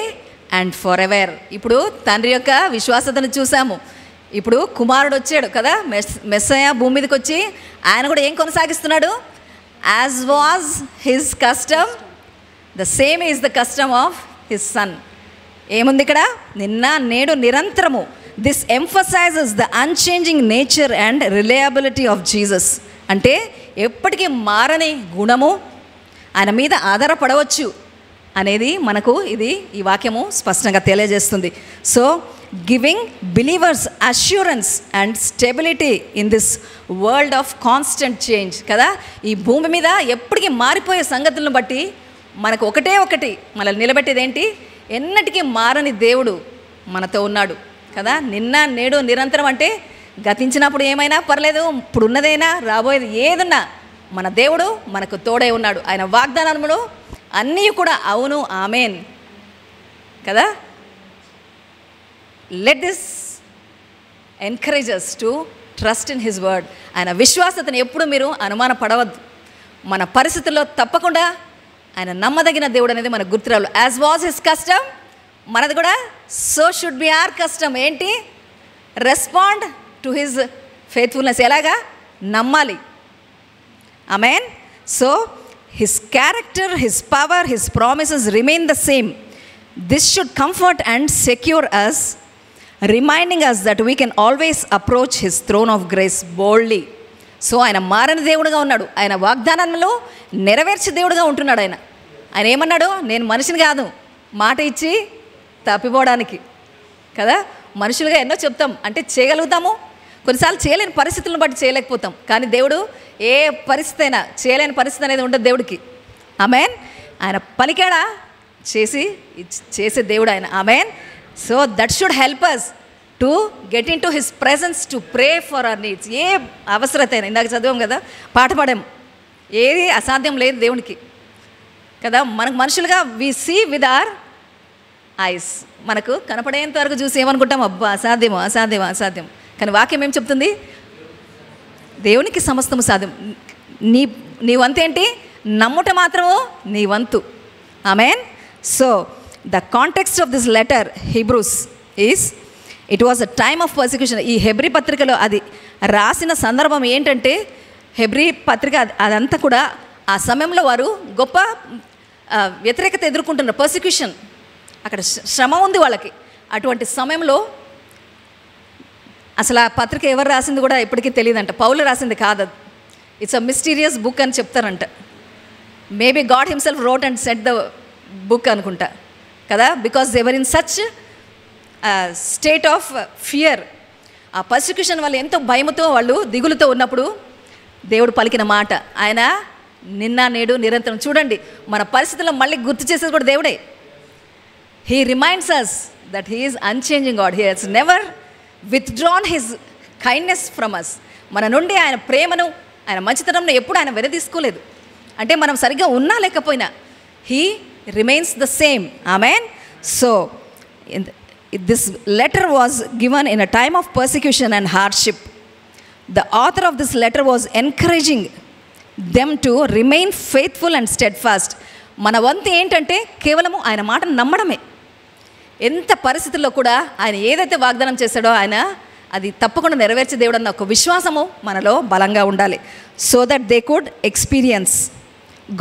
and for ever. ఇప్పుడు తండ్రి యొక్క విశ్వాసతను చూసాము. ఇప్పుడు కుమారుడు వచ్చాడు కదా, మెస్సయ భూమి మీదకి వచ్చి ఆయన కూడా ఏం కొనసాగిస్తున్నాడు? As was his custom the same is the custom of his son. ఏముంది ఇక్కడ? నిన్న నేడు నిరంతరము. This emphasises the unchanging nature and reliability of Jesus. అంటే ఎప్పటికీ మారని గుణము, ఆయన మీద ఆధారపడవచ్చు అనేది మనకు ఈ వాక్యము స్పష్టంగా తెలియజేస్తుంది. So giving believers assurance and stability in this world of constant change కదా. ఈ భూమి మీద ఎప్పటికీ మారిపోయే సంగతులను బట్టి మనకు ఒకటి మనల్ని నిలబెట్టేది ఏంటి? ఎన్నటికీ మారని దేవుడు మనతో ఉన్నాడు కదా. నిన్న నేడు నిరంతరం అంటే గతించినప్పుడు ఏమైనా పర్లేదు, ఇప్పుడు ఉన్నదైనా రాబోయేది ఏదున్నా మన దేవుడు మనకు తోడై ఉన్నాడు. ఆయన వాగ్దానములు అన్నీ కూడా అవును, ఆమేన్ కదా. Let this encourage us to trust in his word. ఆయన విశ్వాసతను ఎప్పుడు మీరు అనుమానపడవద్దు. మన పరిస్థితుల్లో తప్పకుండా ఆయన నమ్మదగిన దేవుడు అనేది మనకు గుర్తురావాలి. యాజ్ వాజ్ హిస్ కస్టమ్, మనది కూడా so should be our custom. ఏంటి? Respond to his faithfulness. ఎలాగా? నమ్మాలి. Amen. So his character, his power, his promises remain the same. This should comfort and secure us, reminding us that we can always approach his throne of grace boldly. So ఆయన మారని దేవుడుగా ఉన్నాడు. ఆయన వాగ్దానంలో నెరవేర్చే దేవుడుగా ఉంటున్నాడు. ఆయన ఏమన్నాడు? నేను మనిషిని కాదు మాట ఇచ్చి తప్పిపోవడానికి కదా. మనుషులుగా ఎన్నో చెప్తాం, అంటే చేయగలుగుతాము, కొన్నిసార్లు చేయలేని పరిస్థితులను బట్టి చేయలేకపోతాం. కానీ దేవుడు ఏ పరిస్థితి అయినా చేయలేని పరిస్థితి అనేది ఉండదు దేవుడికి. ఆమేన్. ఆయన పలికాడా చేసే దేవుడు ఆయన. Amen. So that should help us to get into his presence to pray for our needs. ఏ అవసరత అయినా, ఇందాక చదివాం కదా, పాట పాడాం, ఏది అసాధ్యం లేదు దేవునికి కదా. మనకు మనుషులుగా we see with our eyes, మనకు కనపడేంత వరకు చూసి ఏమనుకుంటాం? అబ్బా అసాధ్యమో అసాధ్యమో అసాధ్యం. కానీ వాక్యం ఏం చెప్తుంది? దేవునికి సమస్తము సాధ్యం. నీ వంతు ఏంటి? నమ్ముట మాత్రము నీ వంతు. Amen. So the context of this letter Hebrews is it was a time of persecution. ఈ హెబ్రీ పత్రికలో అది రాసిన సందర్భం ఏంటంటే, హెబ్రీ పత్రిక అదంతా కూడా ఆ సమయంలో వారు గొప్ప వ్యతిరేకత ఎదుర్కొంటున్నారు, పర్సిక్యూషన్, అక్కడ శ్రమ ఉంది వాళ్ళకి. అటువంటి సమయంలో అసలు ఆ పత్రిక ఎవరు రాసింది కూడా ఇప్పటికీ తెలియదంట. పౌలు రాసింది కాదు, ఇట్స్ అ మిస్టీరియస్ బుక్ అని చెప్తారంట. Maybe God himself wrote and set the book అనుకుంటా కదా, because they were in such state of fear. ఆ పర్సిక్యూషన్ వాళ్ళు ఎంతో భయముతో, వాళ్ళు దిగులుతో ఉన్నప్పుడు దేవుడు పలికిన మాట, ఆయన నిన్న నేడు నిరంతరం. చూడండి, మన పరిస్థితుల్లో మళ్ళీ గుర్తు చేసేది కూడా దేవుడే. He reminds us that he is unchanging God. He has never withdrawn his kindness from us. మన నుండి ఆయన ప్రేమను, ఆయన మంచితనంను ఎప్పుడు ఆయన వెనదీసుకోలేదు. అంటే మనం సరిగ్గా ఉన్నా లేకపోయినా he remains the same. Amen. So this letter was given in a time of persecution and hardship. The author of this letter was encouraging them to remain faithful and steadfast. మన వంతు ఏంటంటే కేవలము ఆయన మాటను నమ్మడమే. ఎంత పరిస్థితుల్లో కూడా ఆయన ఏదైతే వాగ్దానం చేశాడో ఆయన అది తప్పకుండా నెరవేర్చే దేవుడు అన్న ఒక విశ్వాసము మనలో బలంగా ఉండాలి. So that they could experience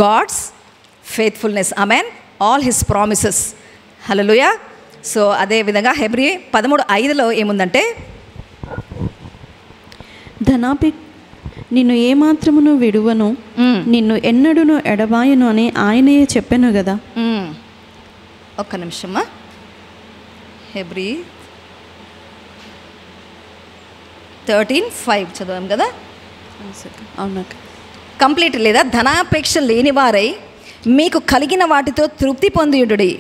God's faithfulness. Amen. All his promises. Hallelujah. So అదేవిధంగా హెబ్రీ 13:5 ఏముందంటే, నిన్ను ఏమాత్రమును విడువను, నిన్ను ఎన్నడును ఎడబాయను అని ఆయనే చెప్పాను కదా. ఒక్క నిమిషమ్మా. హెబ్రీ 13:5 చదివాం కదా. అవునా? కంప్లీట్ లేదా? ధనాపేక్ష లేని వారై మీకు కలిగిన వాటితో తృప్తి పొందియుడి,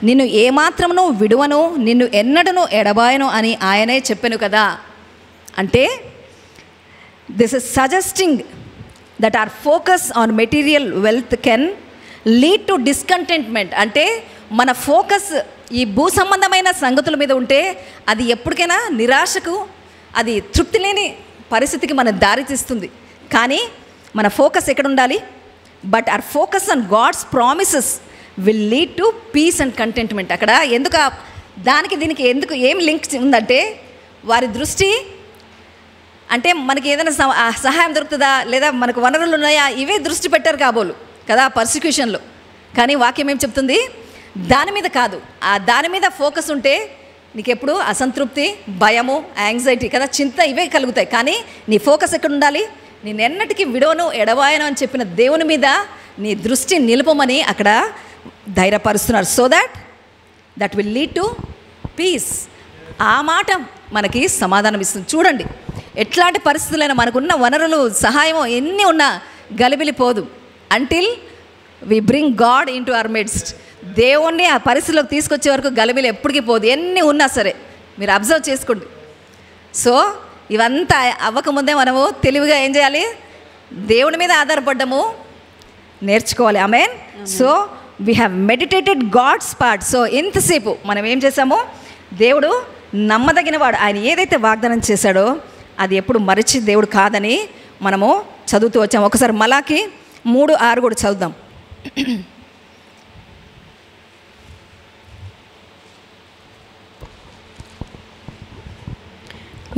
నిన్ను ఏమాత్రమును విడువను, నిన్ను ఎన్నడను ఎడబాయను అని ఆయనే చెప్పాను కదా. అంటే this is suggesting that our focus on material wealth can lead to discontentment. అంటే మన ఫోకస్ ఈ భూ సంబంధమైన సంగతుల మీద ఉంటే అది ఎప్పటికైనా నిరాశకు, అది తృప్తి లేని పరిస్థితికి మన దారి తీస్తుంది. కానీ మన ఫోకస్ ఎక్కడ ఉండాలి? But our focus on God's promises will lead to peace and contentment. అక్కడ ఎందుకు దానికి దీనికి ఎందుకు ఏం లింక్ ఉందంటే, వారి దృష్టి అంటే మనకి ఏదైనా సహాయం దొరుకుతుందా, లేదా మనకు వనరులు ఉన్నాయా, ఇవే దృష్టి పెట్టారు కాబోలు కదా పర్సిక్యూషన్లో. కానీ వాక్యం ఏం చెప్తుంది? దాని మీద కాదు, ఆ దాని మీద ఫోకస్ ఉంటే నీకెప్పుడు అసంతృప్తి, భయము, యాంగ్జైటీ కదా, చింత ఇవే కలుగుతాయి. కానీ నీ ఫోకస్ ఎక్కడ ఉండాలి? నేను ఎన్నటికీ విడవను ఎడవాయను అని చెప్పిన దేవుని మీద నీ దృష్టి నిలుపమని అక్కడ ధైర్యపరుస్తున్నారు. So that will lead to peace. ఆ మాట మనకి సమాధానం ఇస్తుంది. చూడండి, ఎట్లాంటి పరిస్థితులైనా మనకున్న వనరులు, సహాయం ఎన్ని ఉన్నా గలిబిలిపోదు until we bring God into our midst. దేవుణ్ణి ఆ పరిస్థితిలోకి తీసుకొచ్చే వరకు గలిబిలి ఎప్పటికీ పోదు, ఎన్ని ఉన్నా సరే. మీరు అబ్జర్వ్ చేసుకోండి. సో ఇవంతా అవ్వకముందే మనము తెలివిగా ఏం చేయాలి? దేవుని మీద ఆధారపడ్డము నేర్చుకోవాలి. Amen. So we have meditated God's part. So ఎంతసేపు మనం ఏం చేసాము? దేవుడు నమ్మదగినవాడు, ఆయన ఏదైతే వాగ్దానం చేశాడో అది ఎప్పుడు మరిచి దేవుడు కాదని మనము చదువుతూ వచ్చాము. ఒకసారి మలాకి 3:6 కూడా చదువుదాం.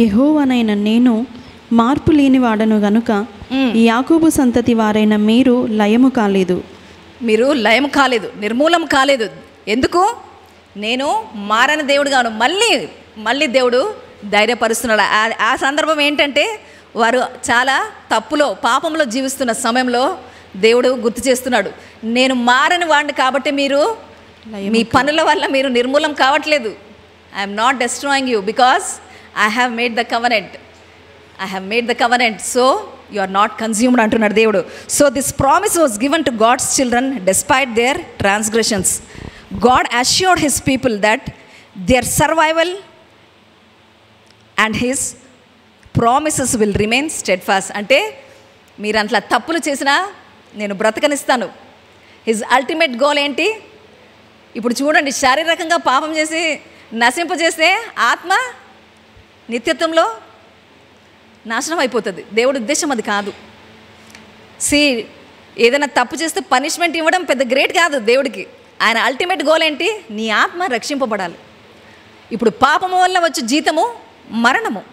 యెహోవానైన నేను మార్పు లేనివాడను గనుక యాకోబు సంతతి వారైన మీరు లయము కాలేదు. మీరు లయం కాలేదు, నిర్మూలం కాలేదు. ఎందుకు? నేను మారని దేవుడుగాను. మళ్ళీ దేవుడు ధైర్యపరుస్తున్నాడు. ఆ సందర్భం ఏంటంటే వారు చాలా తప్పులో, పాపంలో జీవిస్తున్న సమయంలో దేవుడు గుర్తు చేస్తున్నాడు, నేను మారని వాడిని కాబట్టి మీరు మీ పనుల వల్ల మీరు నిర్మూలం కావట్లేదు. I'm not destroying you because I have made the covenant, so you are not consumed అంటున్నాడు దేవుడు. So this promise was given to God's children despite their transgressions. God assured his people that their survival and his promises will remain steadfast. అంటే మీరు అట్లా తప్పులు చేసినా నేను బ్రతకనిస్తాను. His ultimate goal ఏంటి? ఇప్పుడు చూడండి, శారీరకంగా పాపం చేసి నశింపజేస్తే ఆత్మ నిత్యత్వంలో నాశనం అయిపోతుంది. దేవుడి ఉద్దేశం అది కాదు. ఏదైనా తప్పు చేస్తే పనిష్మెంట్ ఇవ్వడం పెద్ద గ్రేట్ కాదు దేవుడికి. ఆయన అల్టిమేట్ గోల్ ఏంటి? నీ ఆత్మ రక్షింపబడాలి. ఇప్పుడు పాపము వల్ల వచ్చే జీతము మరణము.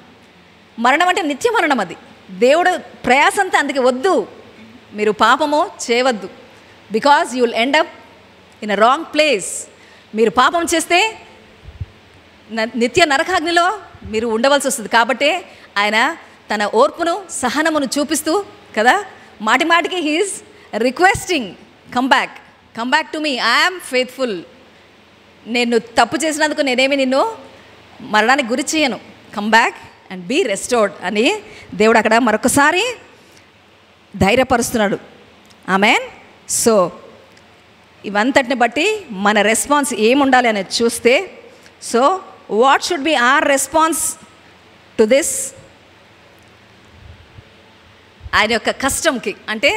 మరణం అంటే నిత్య మరణం. అది దేవుడు ప్రయాసంతా. అందుకే వద్దు, మీరు పాపము చేయవద్దు. Because you will end up in a wrong place. మీరు పాపం చేస్తే నిత్య నరకాగ్నిలో మీరు ఉండవలసి వస్తుంది. కాబట్టి ఆయన తన ఓర్పును, సహనమును చూపిస్తూ కదా, మాటి మాటికి he's requesting, come back to me, I'm faithful. నేను తప్పు చేసినందుకు నేనేమి నిన్ను మరణానికి గురి చేయను, come back and be restored అని దేవుడు అక్కడ మరొకసారి ధైర్యపరుస్తున్నాడు. ఆమేన్. సో ఇవంతటిని బట్టి మన రెస్పాన్స్ ఏముండాలి అనేది చూస్తే, so what should be our response to this? ఆయన యొక్క కస్టమ్కి, అంటే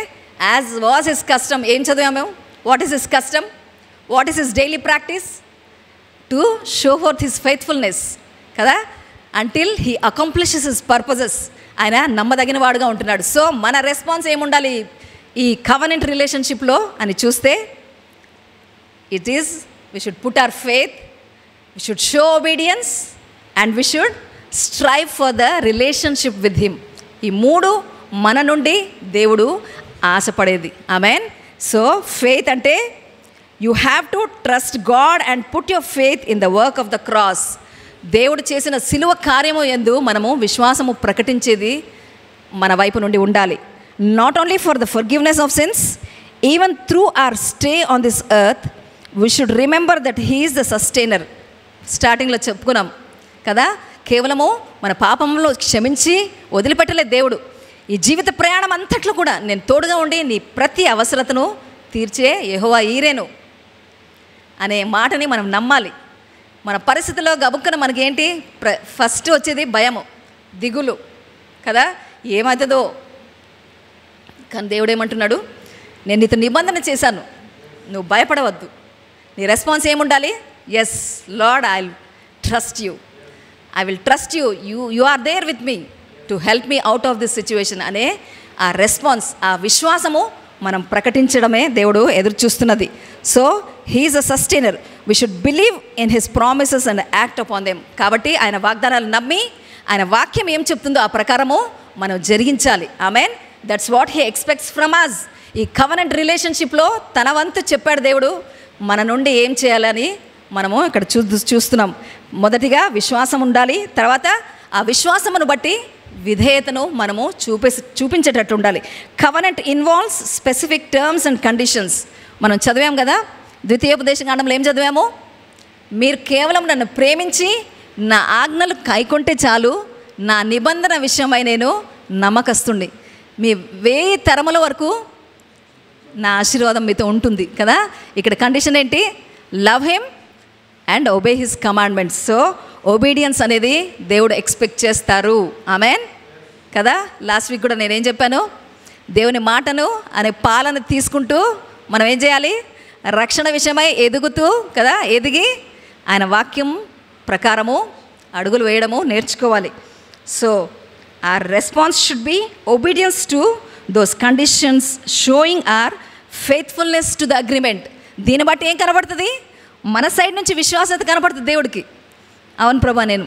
యాజ్ వాజ్ హిస్ కస్టమ్. ఏం చదివాము మేము? What is his custom? What is his daily practice? To show fourth his faithfulness కదా, until he accomplishes his purposes. ఆయన నమ్మదగిన వాడుగా ఉంటున్నాడు. సో మన రెస్పాన్స్ ఏముండాలి ఈ కవెనెంట్ రిలేషన్షిప్లో అని చూస్తే, it is we should put our faith, we should show obedience and we should strive for the relationship with him. ఈ 3 మన నుండి దేవుడు ఆశపడేది. ఆమేన్. సో ఫెయిత్ అంటే you have to trust God and put your faith in the work of the cross. దేవుడు చేసిన సిలువ కార్యము యందు మనము విశ్వాసము ప్రకటించేది మన వైపు నుండి ఉండాలి. Not only for the forgiveness of since, even through our stay on this earth we should remember that he is the sustainer. స్టార్టింగ్లో చెప్పుకున్నాం కదా, కేవలము మన పాపంలో క్షమించి వదిలిపెట్టలేదు దేవుడు. ఈ జీవిత ప్రయాణం అంతట్లో కూడా నేను తోడుగా ఉండి నీ ప్రతి అవసరతను తీర్చే యెహోవా ఈరేను అనే మాటని మనం నమ్మాలి. మన పరిస్థితుల్లో గబుక్కన మనకేంటి ఫస్ట్ వచ్చేది? భయము, దిగులు కదా, ఏమవుతుందో. కానీ దేవుడు ఏమంటున్నాడు? నేను నీతో నిబంధన చేశాను, నువ్వు భయపడవద్దు. నీ రెస్పాన్స్ ఏముండాలి? Yes Lord, I will trust you, I will trust you, you are there with me to help me out of this situation అనే ఆ రెస్పాన్స్, ఆ విశ్వాసము మనం ప్రకటించడమే దేవుడు ఎదురు చూస్తున్నది. So he's a sustainer. We should believe in his promises and act upon them. కాబట్టి ఆయన వాగ్దానాలు నమ్మి ఆయన వాక్యం ఏం చెప్తుందో ఆ ప్రకారము మనం జరిగించాలి. Amen. That's what he expects from us. ఈ కవనెంట్ రిలేషన్షిప్లో తన వంతు చెప్పాడు దేవుడు, మన నుండి ఏం చేయాలని మనము ఇక్కడ చూస్తున్నాం. మొదటిగా విశ్వాసం ఉండాలి, తర్వాత ఆ విశ్వాసమును బట్టి విధేయతను మనము చూపించేటట్టు ఉండాలి. Covenant involves specific terms and conditions. మనం చదివాం కదా, ద్వితీయోపదేశకాండంలో ఏం చదివాము? మీరు కేవలం నన్ను ప్రేమించి నా ఆజ్ఞలు కైకొంటే చాలు, నా నిబంధన విషయమై నేను నమ్మకస్తుణ్ణి, మీ 1000 తరముల వరకు నా ఆశీర్వాదం మీతో ఉంటుంది కదా. ఇక్కడ కండిషన్ ఏంటి? Love him and obey his commandments. So obedience అనేది దేవుడు ఎక్స్పెక్ట్ చేస్తారు. ఆమెన్ కదా. లాస్ట్ వీక్ కూడా నేనేం చెప్పాను? దేవుని మాటను అనే పాలన తీసుకుంటూ మనం ఏం చేయాలి? రక్షణ విషయమై ఎదుగుతూ కదా, ఎదిగి ఆయన వాక్యం ప్రకారము అడుగులు వేయడము నేర్చుకోవాలి. So our response should be obedience to those conditions, showing our faithfulness to the agreement. దీన్ని బట్టి ఏం కనబడుతుంది? మన సైడ్ నుంచి విశ్వాసత కనబడుతుంది దేవుడికి. అవును ప్రభా, నేను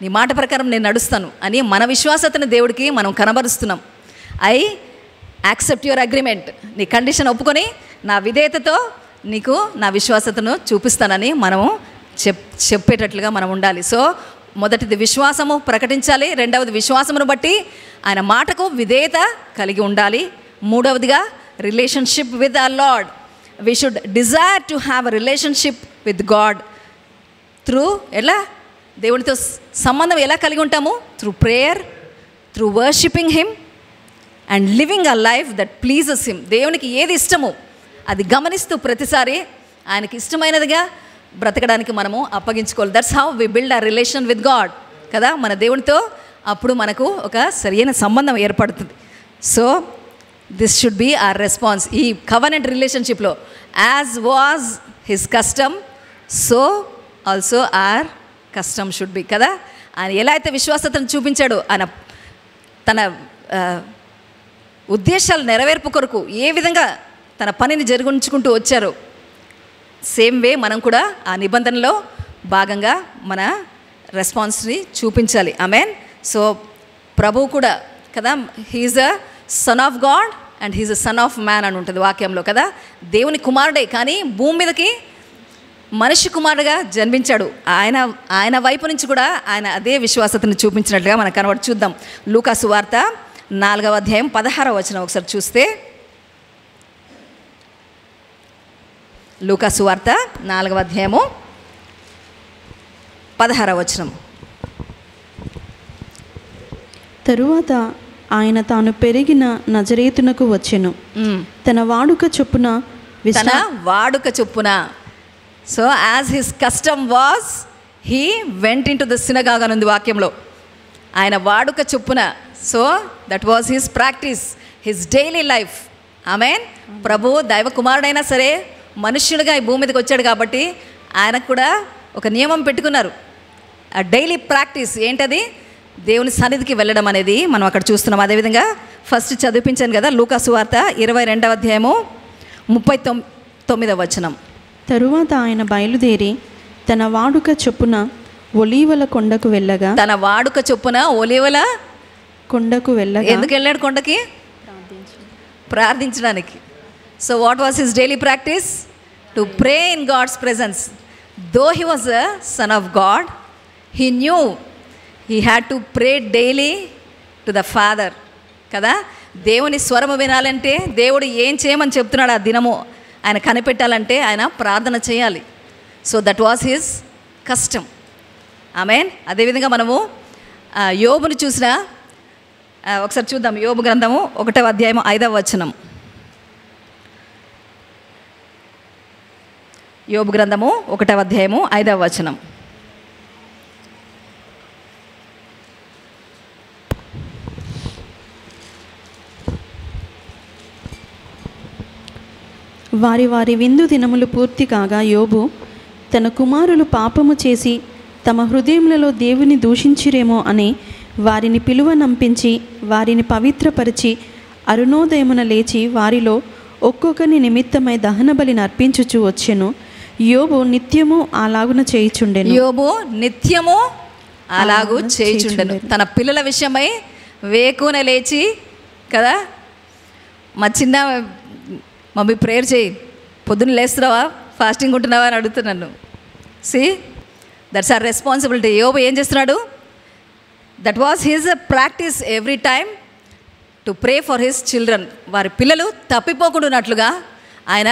నీ మాట ప్రకారం నేను నడుస్తాను అని మన విశ్వాసతను దేవుడికి మనం కనబరుస్తున్నాం. I accept your agreement. నీ కండిషన్ ఒప్పుకొని నా విధేయతతో నీకు నా విశ్వాసతను చూపిస్తానని మనము చెప్పేటట్లుగా మనం ఉండాలి. సో మొదటిది విశ్వాసము ప్రకటించాలి, రెండవది విశ్వాసమును బట్టి ఆయన మాటకు విధేయత కలిగి ఉండాలి, మూడవదిగా relationship with our Lord. We should desire to have a relationship with God through ఎలా దేవునితో సంబంధం ఎలా కలిగి ఉంటాము? Through prayer, through worshipping him and living a life that pleases him. దేవునికి ఏది ఇష్టమో అది గమనిస్తూ ప్రతిసారి ఆయనకి ఇష్టమైనదిగా బ్రతకడానికి మనము అప్పగించుకోవాలి. That's how we build a relation with God కదా, మన దేవునితో. అప్పుడు మనకు ఒక సరైన సంబంధం ఏర్పడుతుంది. So this should be our response. ఈ కవనెంట్ రిలేషన్షిప్లో as was his custom, so also our custom should be కదా. ఆయన ఎలా అయితే విశ్వాసతను చూపించాడో, ఆయన తన ఉద్దేశాలు నెరవేర్పు కొరకు ఏ విధంగా తన పనిని జరిగించుకుంటూ వచ్చారో, సేమ్ వే మనం కూడా ఆ నిబంధనలో భాగంగా మన రెస్పాన్స్ని చూపించాలి. ఆమెన్. సో ప్రభువు కూడా కదా, he's a son of God and he's a son of man అని ఉంటుంది వాక్యంలో కదా. దేవుని కుమారుడే, కానీ భూమి మీదకి మనిషి కుమారుడుగా జన్మించాడు. ఆయన వైపు నుంచి కూడా ఆయన అదే విశ్వాసతను చూపించినట్లుగా మనకు కనబడి. చూద్దాం లూకా సువార్త 4వ అధ్యాయం 16వ వచనం ఒకసారి చూస్తే, లూకా సువార్త 4వ అధ్యాయము 16వ వచనం. తరువాత ఆయన తాను పెరిగిన నజరేతునకు వచ్చెను, తన వాడుక చొప్పున. So as his custom was he went into the synagogue అని ఉంది వాక్యంలో. ఆయన వాడుక చొప్పున. So that was his practice, his daily life. Amen. ప్రభు దైవ కుమారుడైనా సరే మనుష్యుడిగా ఈ భూమి మీదకి వచ్చాడు కాబట్టి ఆయనకు కూడా ఒక నియమం పెట్టుకున్నారు. ఆ డైలీ ప్రాక్టీస్ ఏంటది? దేవుని సన్నిధికి వెళ్ళడం అనేది మనం అక్కడ చూస్తున్నాం. అదేవిధంగా ఫస్ట్ చదివించాను కదా, లూకా సువార్త 22వ అధ్యాయము 39వ వచనం. తరువాత ఆయన బయలుదేరి తన వాడుక చొప్పున ఒలీవల కొండకు వెళ్ళగా. తన వాడుక చొప్పున ఒలీవల కొండకు వెళ్ళగా. ఎందుకు వెళ్ళాడు కొండకి? ప్రార్థించడానికి. So what was his daily practice? To pray in God's presence. Though he was a son of God, he knew he had to pray daily to the father కదా. దేవుని స్వరము వినాలంటే, దేవుడు ఏం చేయమని చెప్తున్నాడు ఆ దినము ఆయన కనిపెట్టాలంటే ఆయన ప్రార్థన చేయాలి. సో దట్ వాజ్ హిస్ కష్టం. ఆమెన్. అదేవిధంగా మనము యోబుని చూసిన ఒకసారి చూద్దాం. యోబు గ్రంథము 1వ అధ్యాయము 5వ వచనం. యోబు గ్రంథము 1వ అధ్యాయము 5వ వచనం. వారి విందు దినములు పూర్తి కాగా యోబు తన కుమారులు పాపము చేసి తమ హృదయములలో దేవుని దూషించిరేమో అని వారిని పిలువనంపించి వారిని పవిత్రపరిచి అరుణోదయమున లేచి వారిలో ఒక్కొక్కని నిమిత్తమై దహన బలిని అర్పించుచు వచ్చెను. యోబు నిత్యము అలాగున చేయుచుండెను. యోబు నిత్యము అలాగూ చేయుచుండెను. తన పిల్లల విషయమై వేకున లేచి కదా, మా చిన్న మమ్మీ ప్రేయర్ చేయి, పొద్దున్న లేస్తున్నావా, ఫాస్టింగ్ ఉంటున్నావా అని అడుగుతున్నాను. See that's our responsibility. యోబు ఏం చేస్తున్నాడు? That was his practice every time to pray for his children. వారి పిల్లలు తప్పిపోకుండా ఉన్నట్లుగా ఆయన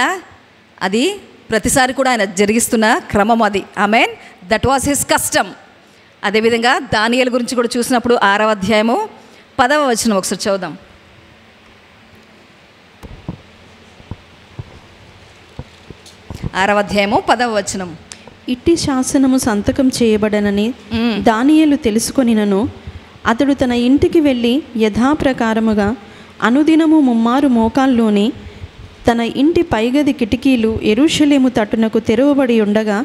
అది ప్రతిసారి కూడా ఆయన జరిగిస్తున్న క్రమం అది. Amen. That was his custom. అదేవిధంగా దానియేలు గురించి కూడా చూసినప్పుడు 6వ అధ్యాయము 10వ వచనం ఒకసారి చదువుదాం. 6వ అధ్యాయము 10వ వచనం. ఇట్టి శాసనము సంతకం చేయబడనని దానియేలు తెలుసుకొనినను అతడు తన ఇంటికి వెళ్ళి యథాప్రకారముగా అనుదినము ముమ్మారు మోకాల్లోని తన ఇంటి పైగది కిటికీలు యెరూషలేము తట్టునకు తెరవబడి ఉండగా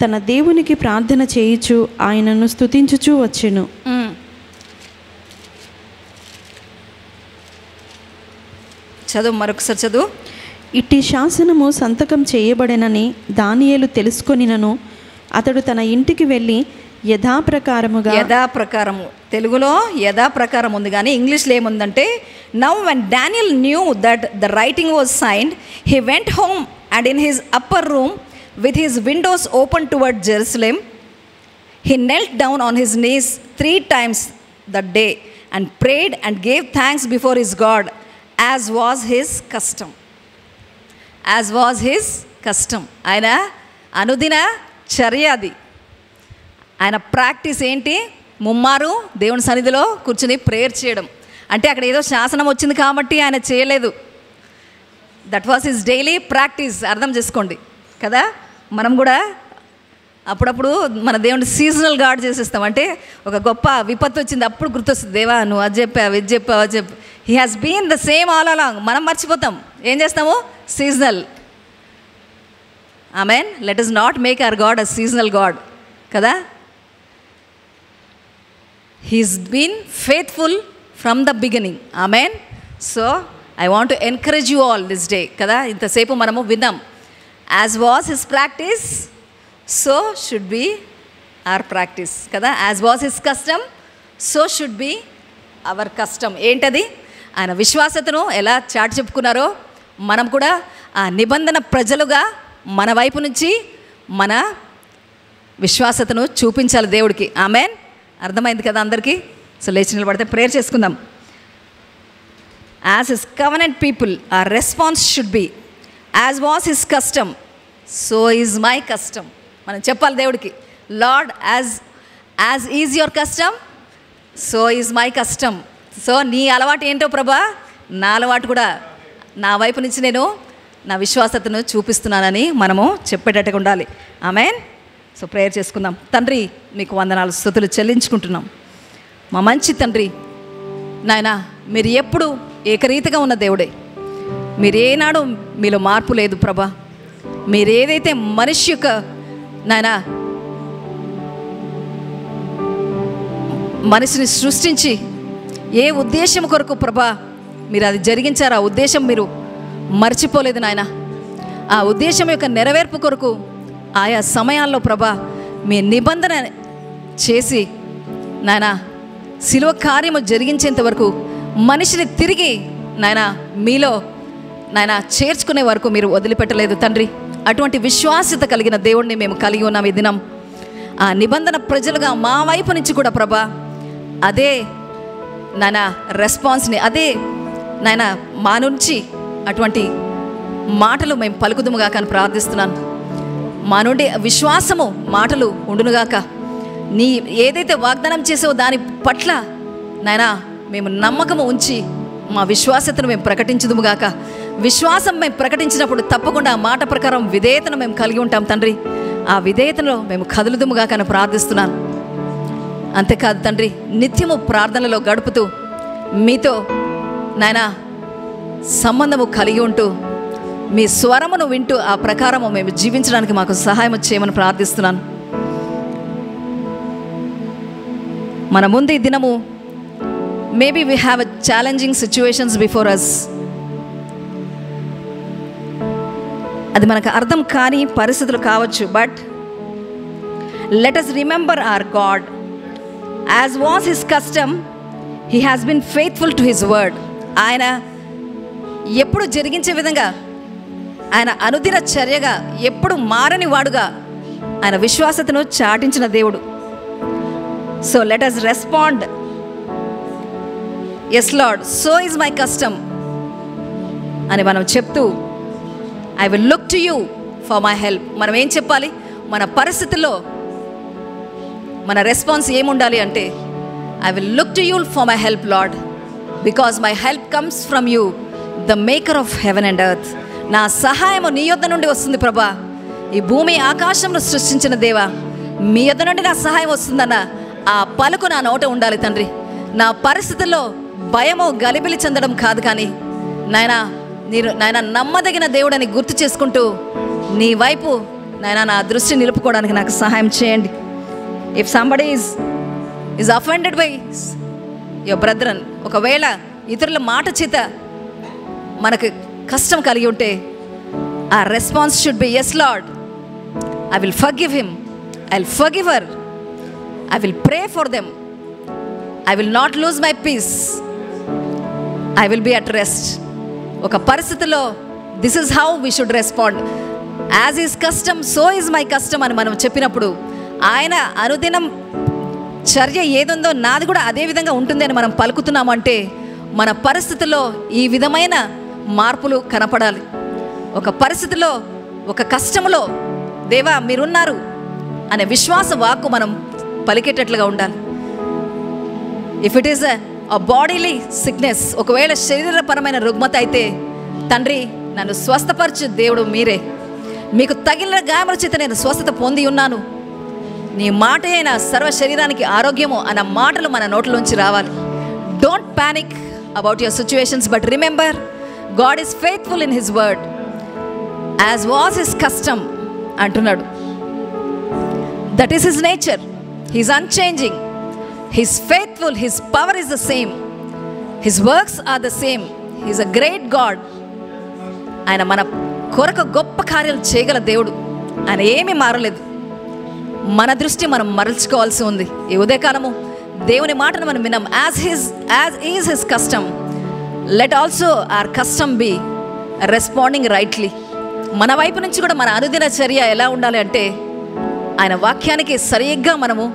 తన దేవునికి ప్రార్థన చేయుచు ఆయనను స్తుతించుచూ వచ్చెను. చదువు, మరొకసారి చదువు. ఇట్టి శాసనము సంతకం చేయబడెనని దానియేలు తెలుసుకొనినను అతడు తన ఇంటికి వెళ్ళి యథాప్రకారముగా, యథాప్రకారము తెలుగులో యథాప్రకారం ఉంది, కానీ ఇంగ్లీష్లో ఏముందంటే now when Daniel knew that the writing was signed he went home and in his upper room with his windows open toward Jerusalem, he knelt down on his knees 3 times that day and prayed and gave thanks before his God, as was his custom. As was his custom. ఆయన అనుదిన చర్య అది. ఆయన practice ఏంటి? ముమ్మారు దేవుని సన్నిధిలో కూర్చుని ప్రేయర్ చేయడం. అంటే అక్కడ ఏదో శాసనం వచ్చింది కాబట్టి ఆయన చేయలేదు. That was his daily practice. అర్థం చేసుకోండి కదా. మనం కూడా అప్పుడప్పుడు మన దేవుని సీజనల్ గాడ్ చేసేస్తాం. అంటే ఒక గొప్ప విపత్తు వచ్చింది అప్పుడు గుర్తొస్తుంది, దేవా నువ్వు అది చెప్పావు ఇది చెప్పావు అది చెప్పు. He has been the same all along. మనం మర్చిపోతాం. ఏం చేస్తాము? Seasonal. Amen. Let us not make our God a seasonal God కదా. He's been faithful from the beginning. Amen. So I want to encourage you all this day కదా. ఇంతసేపు మనము విన్నాం. As was his practice, so should be our practice కదా. As was his custom, so should be our custom. ఏంటది? ఆయన విశ్వాసతను ఎలా చాటి చెప్పుకున్నారో మనం కూడా ఆ నిబంధన ప్రజలుగా మన వైపు నుంచి మన విశ్వాసతను చూపించాలి దేవుడికి. ఆమెన్. అర్థమైంది కదా అందరికీ? సో లేచి నిలబడితే ప్రేయర్ చేసుకుందాం. As his covenant people, our response should be, as was his custom, so is my custom. మనం చెప్పాలి దేవుడికి, lord as is your custom, so is my custom. So నీ అలవాటు ఏంటో ప్రభా, నా అలవాటు కూడా నా వైపు నుంచి నేను నా విశ్వాసతను చూపిస్తున్నానని మనము చెప్పేటట్టుగా ఉండాలి. ఆమెన్. సో ప్రేయర్ చేసుకుందాం. తండ్రి మీకు వందనాలు స్తుతులు చెల్లించుకుంటున్నాం. మా మంచి తండ్రి నాయనా, మీరు ఎప్పుడు ఏకరీతిగా ఉన్న దేవుడే. మీరేనాడు మీలో మార్పు లేదు ప్రభా. మీరు ఏదైతే మనిషి యొక్క నాయనా మనిషిని సృష్టించి ఏ ఉద్దేశం కొరకు ప్రభా మీరు అది జరిగించారు, ఆ ఉద్దేశం మీరు మర్చిపోలేదు నాయన. ఆ ఉద్దేశం యొక్క నెరవేర్పు కొరకు ఆయా సమయాల్లో ప్రభా మీ నిబంధన చేసి నాయన శిలువ కార్యము జరిగించేంత వరకు మనిషిని తిరిగి నాయన మీలో నాయన చేర్చుకునే వరకు మీరు వదిలిపెట్టలేదు తండ్రి. అటువంటి విశ్వాసత కలిగిన దేవుడిని మేము కలిగి ఉన్నాం ఈ దినం. ఆ నిబంధన ప్రజలుగా మా వైపు నుంచి కూడా ప్రభా అదే నాయన రెస్పాన్స్ని, అదే నాయన మా నుంచి అటువంటి మాటలు మేము పలుకుదుముగా కానీ ప్రార్థిస్తున్నాను. మా నుండి విశ్వాసము మాటలు ఉండునుగాక. నీ ఏదైతే వాగ్దానం చేసావో దాని పట్ల నాయన మేము నమ్మకము ఉంచి మా విశ్వాసతను మేము ప్రకటించుదుముగాక. విశ్వాసం మేము ప్రకటించినప్పుడు తప్పకుండా ఆ మాట ప్రకారం విధేయతను మేము కలిగి ఉంటాం తండ్రి. ఆ విధేయతలో మేము కదులుదుముగాక అని ప్రార్థిస్తున్నాను. అంతేకాదు తండ్రి, నిత్యము ప్రార్థనలో గడుపుతూ మీతో నాయన సంబంధము కలిగి ఉంటూ మీ స్వరమును వింటూ ఆ ప్రకారము మేము జీవించడానికి మాకు సహాయం చేయమని ప్రార్థిస్తున్నాను. మన ముందు ఈ దినము maybe we have a challenging situations before us. అది మనకు అర్థం కాని పరిస్థితులు కావచ్చు. But let us remember our God as was his custom he has been faithful to his word. ఆయన ఎప్పుడు జరిగించే విధంగా, ఆయన అనుదిన చర్యగా, ఎప్పుడు మారని వాడుగా ఆయన విశ్వాసతను చాటించిన దేవుడు. So let us respond, yes Lord, so is my custom అని మనం చెప్తూ, I will look to you for my help. మనం ఏం చెప్పాలి? మన పరిస్థితుల్లో మన రెస్పాన్స్ ఏముండాలి అంటే, I will look to you for my help Lord, because my help comes from you, the maker of heaven and earth. నా సహాయము నీ యొద్ద నుండి వస్తుంది ప్రభా. ఈ భూమి ఆకాశంలో సృష్టించిన దేవా, మీ యొద్ద నుండి నా సహాయం వస్తుందన్న ఆ పలుకు నా నోట ఉండాలి తండ్రి. నా పరిస్థితుల్లో భయము గలిబిలి చెందడం కాదు, కానీ నాయన నమ్మదగిన దేవుడని గుర్తు చేసుకుంటూ నీ వైపు నా దృష్టి నిలుపుకోవడానికి నాకు సహాయం చేయండి. If somebody is offended by your brethren, ఒకవేళ ఇతరుల మాట చేత మనకు కష్టం కలిగి ఉంటే, ఆ response should be, yes Lord, I will forgive him, I will forgive her, I will pray for them, I will not lose my peace, I will be at rest. ఒక పరిస్థితిలో this is how we should respond. As is custom so is my custom అని మనం చెప్పినప్పుడు, ఆయన అనుదినం చర్య ఏదుందో నాది కూడా అదే విధంగా ఉంటుంది అని మనం పలుకుతున్నామంటే, మన పరిస్థితుల్లో ఈ విధమైన మార్పులు కనపడాలి. ఒక పరిస్థితిలో, ఒక కష్టంలో దేవా మీరున్నారు అనే విశ్వాస వాక్కు మనం పలికేటట్లుగా ఉండాలి. If it is a bodily sickness, ఒకవేళ శరీరపరమైన రుగ్మత అయితే, తండ్రి నన్ను స్వస్థపరచు దేవుడు మీరే, మీకు తగిలిన గాయముల చేత నేను స్వస్థత పొంది ఉన్నాను, నీ మాట అయినా సర్వ శరీరానికి ఆరోగ్యము అన్న మాటలు మన నోట్లోంచి రావాలి. Don't panic about your situations, but remember God is faithful in his word, as was his custom అంటున్నాడు. That is his nature, he's unchanging, he's faithful, his power is the same, his works are the same, he's a great God. ఆయన మన కొరకు గొప్ప కార్యాలు చేయగల దేవుడు. ఆయన ఏమీ మారలేదు. మన దృష్టి మనం మరల్చుకోవాల్సి ఉంది. ఈ ఉదయకాలము దేవుని మాటను మనం విన్నాం. As is his custom, let also our custom be responding rightly. మన వైపు నుంచి కూడా మన అనుదిన చర్య ఎలా ఉండాలి అంటే, ఆయన వాక్యానికి సరిగ్గా మనము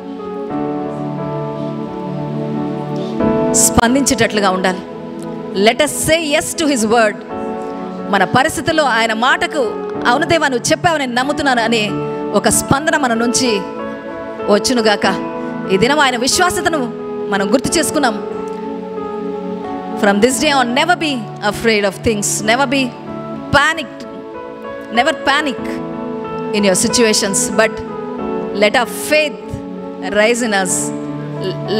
స్పందించేటట్లుగా ఉండాలి. Let us say yes to his word. మన పరిస్థితుల్లో ఆయన మాటకు, అవును దేవా నువ్వు చెప్పావు నేను నమ్ముతున్నాను అనే ఒక స్పందన మన నుంచి వచ్చునుగాక. ఈ దినం ఆయన విశ్వాసతను మనం గుర్తు చేసుకున్నాం. From this day on never be afraid of things, never be panicked, never panic in your situations, but let our faith rise in us,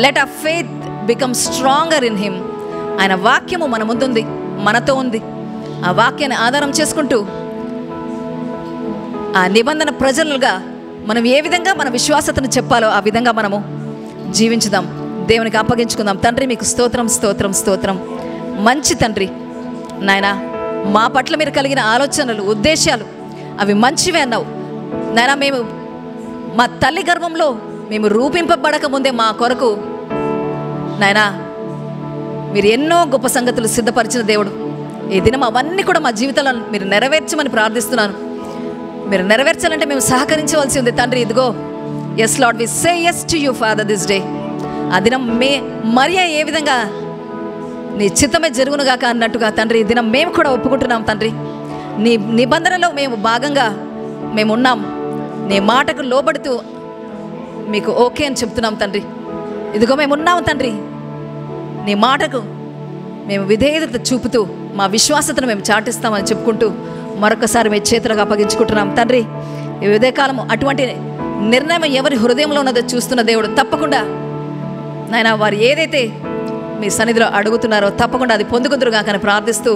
let our faith become stronger in him. ఆయన వాక్యము మన ముందుంది, మనతో ఉంది. ఆ వాక్యాన్ని ఆధారం చేసుకుంటూ ఆ నిబంధన ప్రజలుగా మనం ఏ విధంగా మన విశ్వాసతను చెప్పాలో ఆ విధంగా మనము జీవించుదాం. దేవునికి అప్పగించుకుందాం. తండ్రి మీకు స్తోత్రం, స్తోత్రం, స్తోత్రం. మంచి తండ్రి నాయన, మా పట్ల మీరు కలిగిన ఆలోచనలు, ఉద్దేశాలు అవి మంచివే అన్నావు నాయన. మేము మా తల్లి గర్భంలో మేము రూపింపబడక ముందే మా కొరకు నాయన మీరు ఎన్నో గొప్ప సంగతులు సిద్ధపరిచిన దేవుడు. ఈ దినం అవన్నీ కూడా మా జీవితాలను మీరు నెరవేర్చమని ప్రార్థిస్తున్నాను. మీరు నెరవేర్చాలంటే మేము సహకరించవలసి ఉంది తండ్రి. ఇదిగో yes Lord, we say yes to you father this day. ఆ దినం మరియా ఏ విధంగా నీ చిత్తమే జరుగునుగాక అన్నట్టుగా తండ్రి, ఈ దినం మేము కూడా ఒప్పుకుంటున్నాం తండ్రి. నీ నిబంధనలో మేము భాగంగా మేము ఉన్నాం. నీ మాటకు లోబడుతూ మీకు ఓకే అని చెప్తున్నాం తండ్రి. ఇదిగో మేము ఉన్నాము తండ్రి. నీ మాటకు మేము విధేయత చూపుతూ మా విశ్వాసతను మేము చాటిస్తామని చెప్పుకుంటూ మరొకసారి మీ చేతులకు అప్పగించుకుంటున్నాం తండ్రి. ఈ ఉదయకాలము అటువంటి నిర్ణయం ఎవరి హృదయంలో ఉన్నదో చూస్తున్న దేవుడు, తప్పకుండా నాయన వారు ఏదైతే మీ సన్నిధిలో అడుగుతున్నారో తప్పకుండా అది పొందుకుందరుగా కానీ ప్రార్థిస్తూ,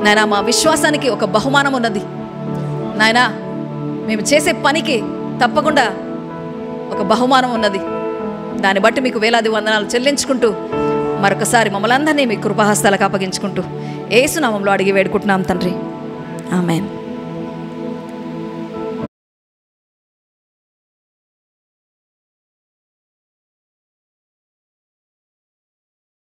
నాయన మా విశ్వాసానికి ఒక బహుమానం ఉన్నది నాయన. మేము చేసే పనికి తప్పకుండా ఒక బహుమానం ఉన్నది. దాన్ని బట్టి మీకు వేలాది వందనాలు చెల్లించుకుంటూ మరొకసారి మమ్మల్ని అందరినీ మీ కృపాహస్తాలకు అప్పగించుకుంటూ యేసు నామములో అడిగి వేడుకుంటున్నాం తండ్రి. ఆమేన్.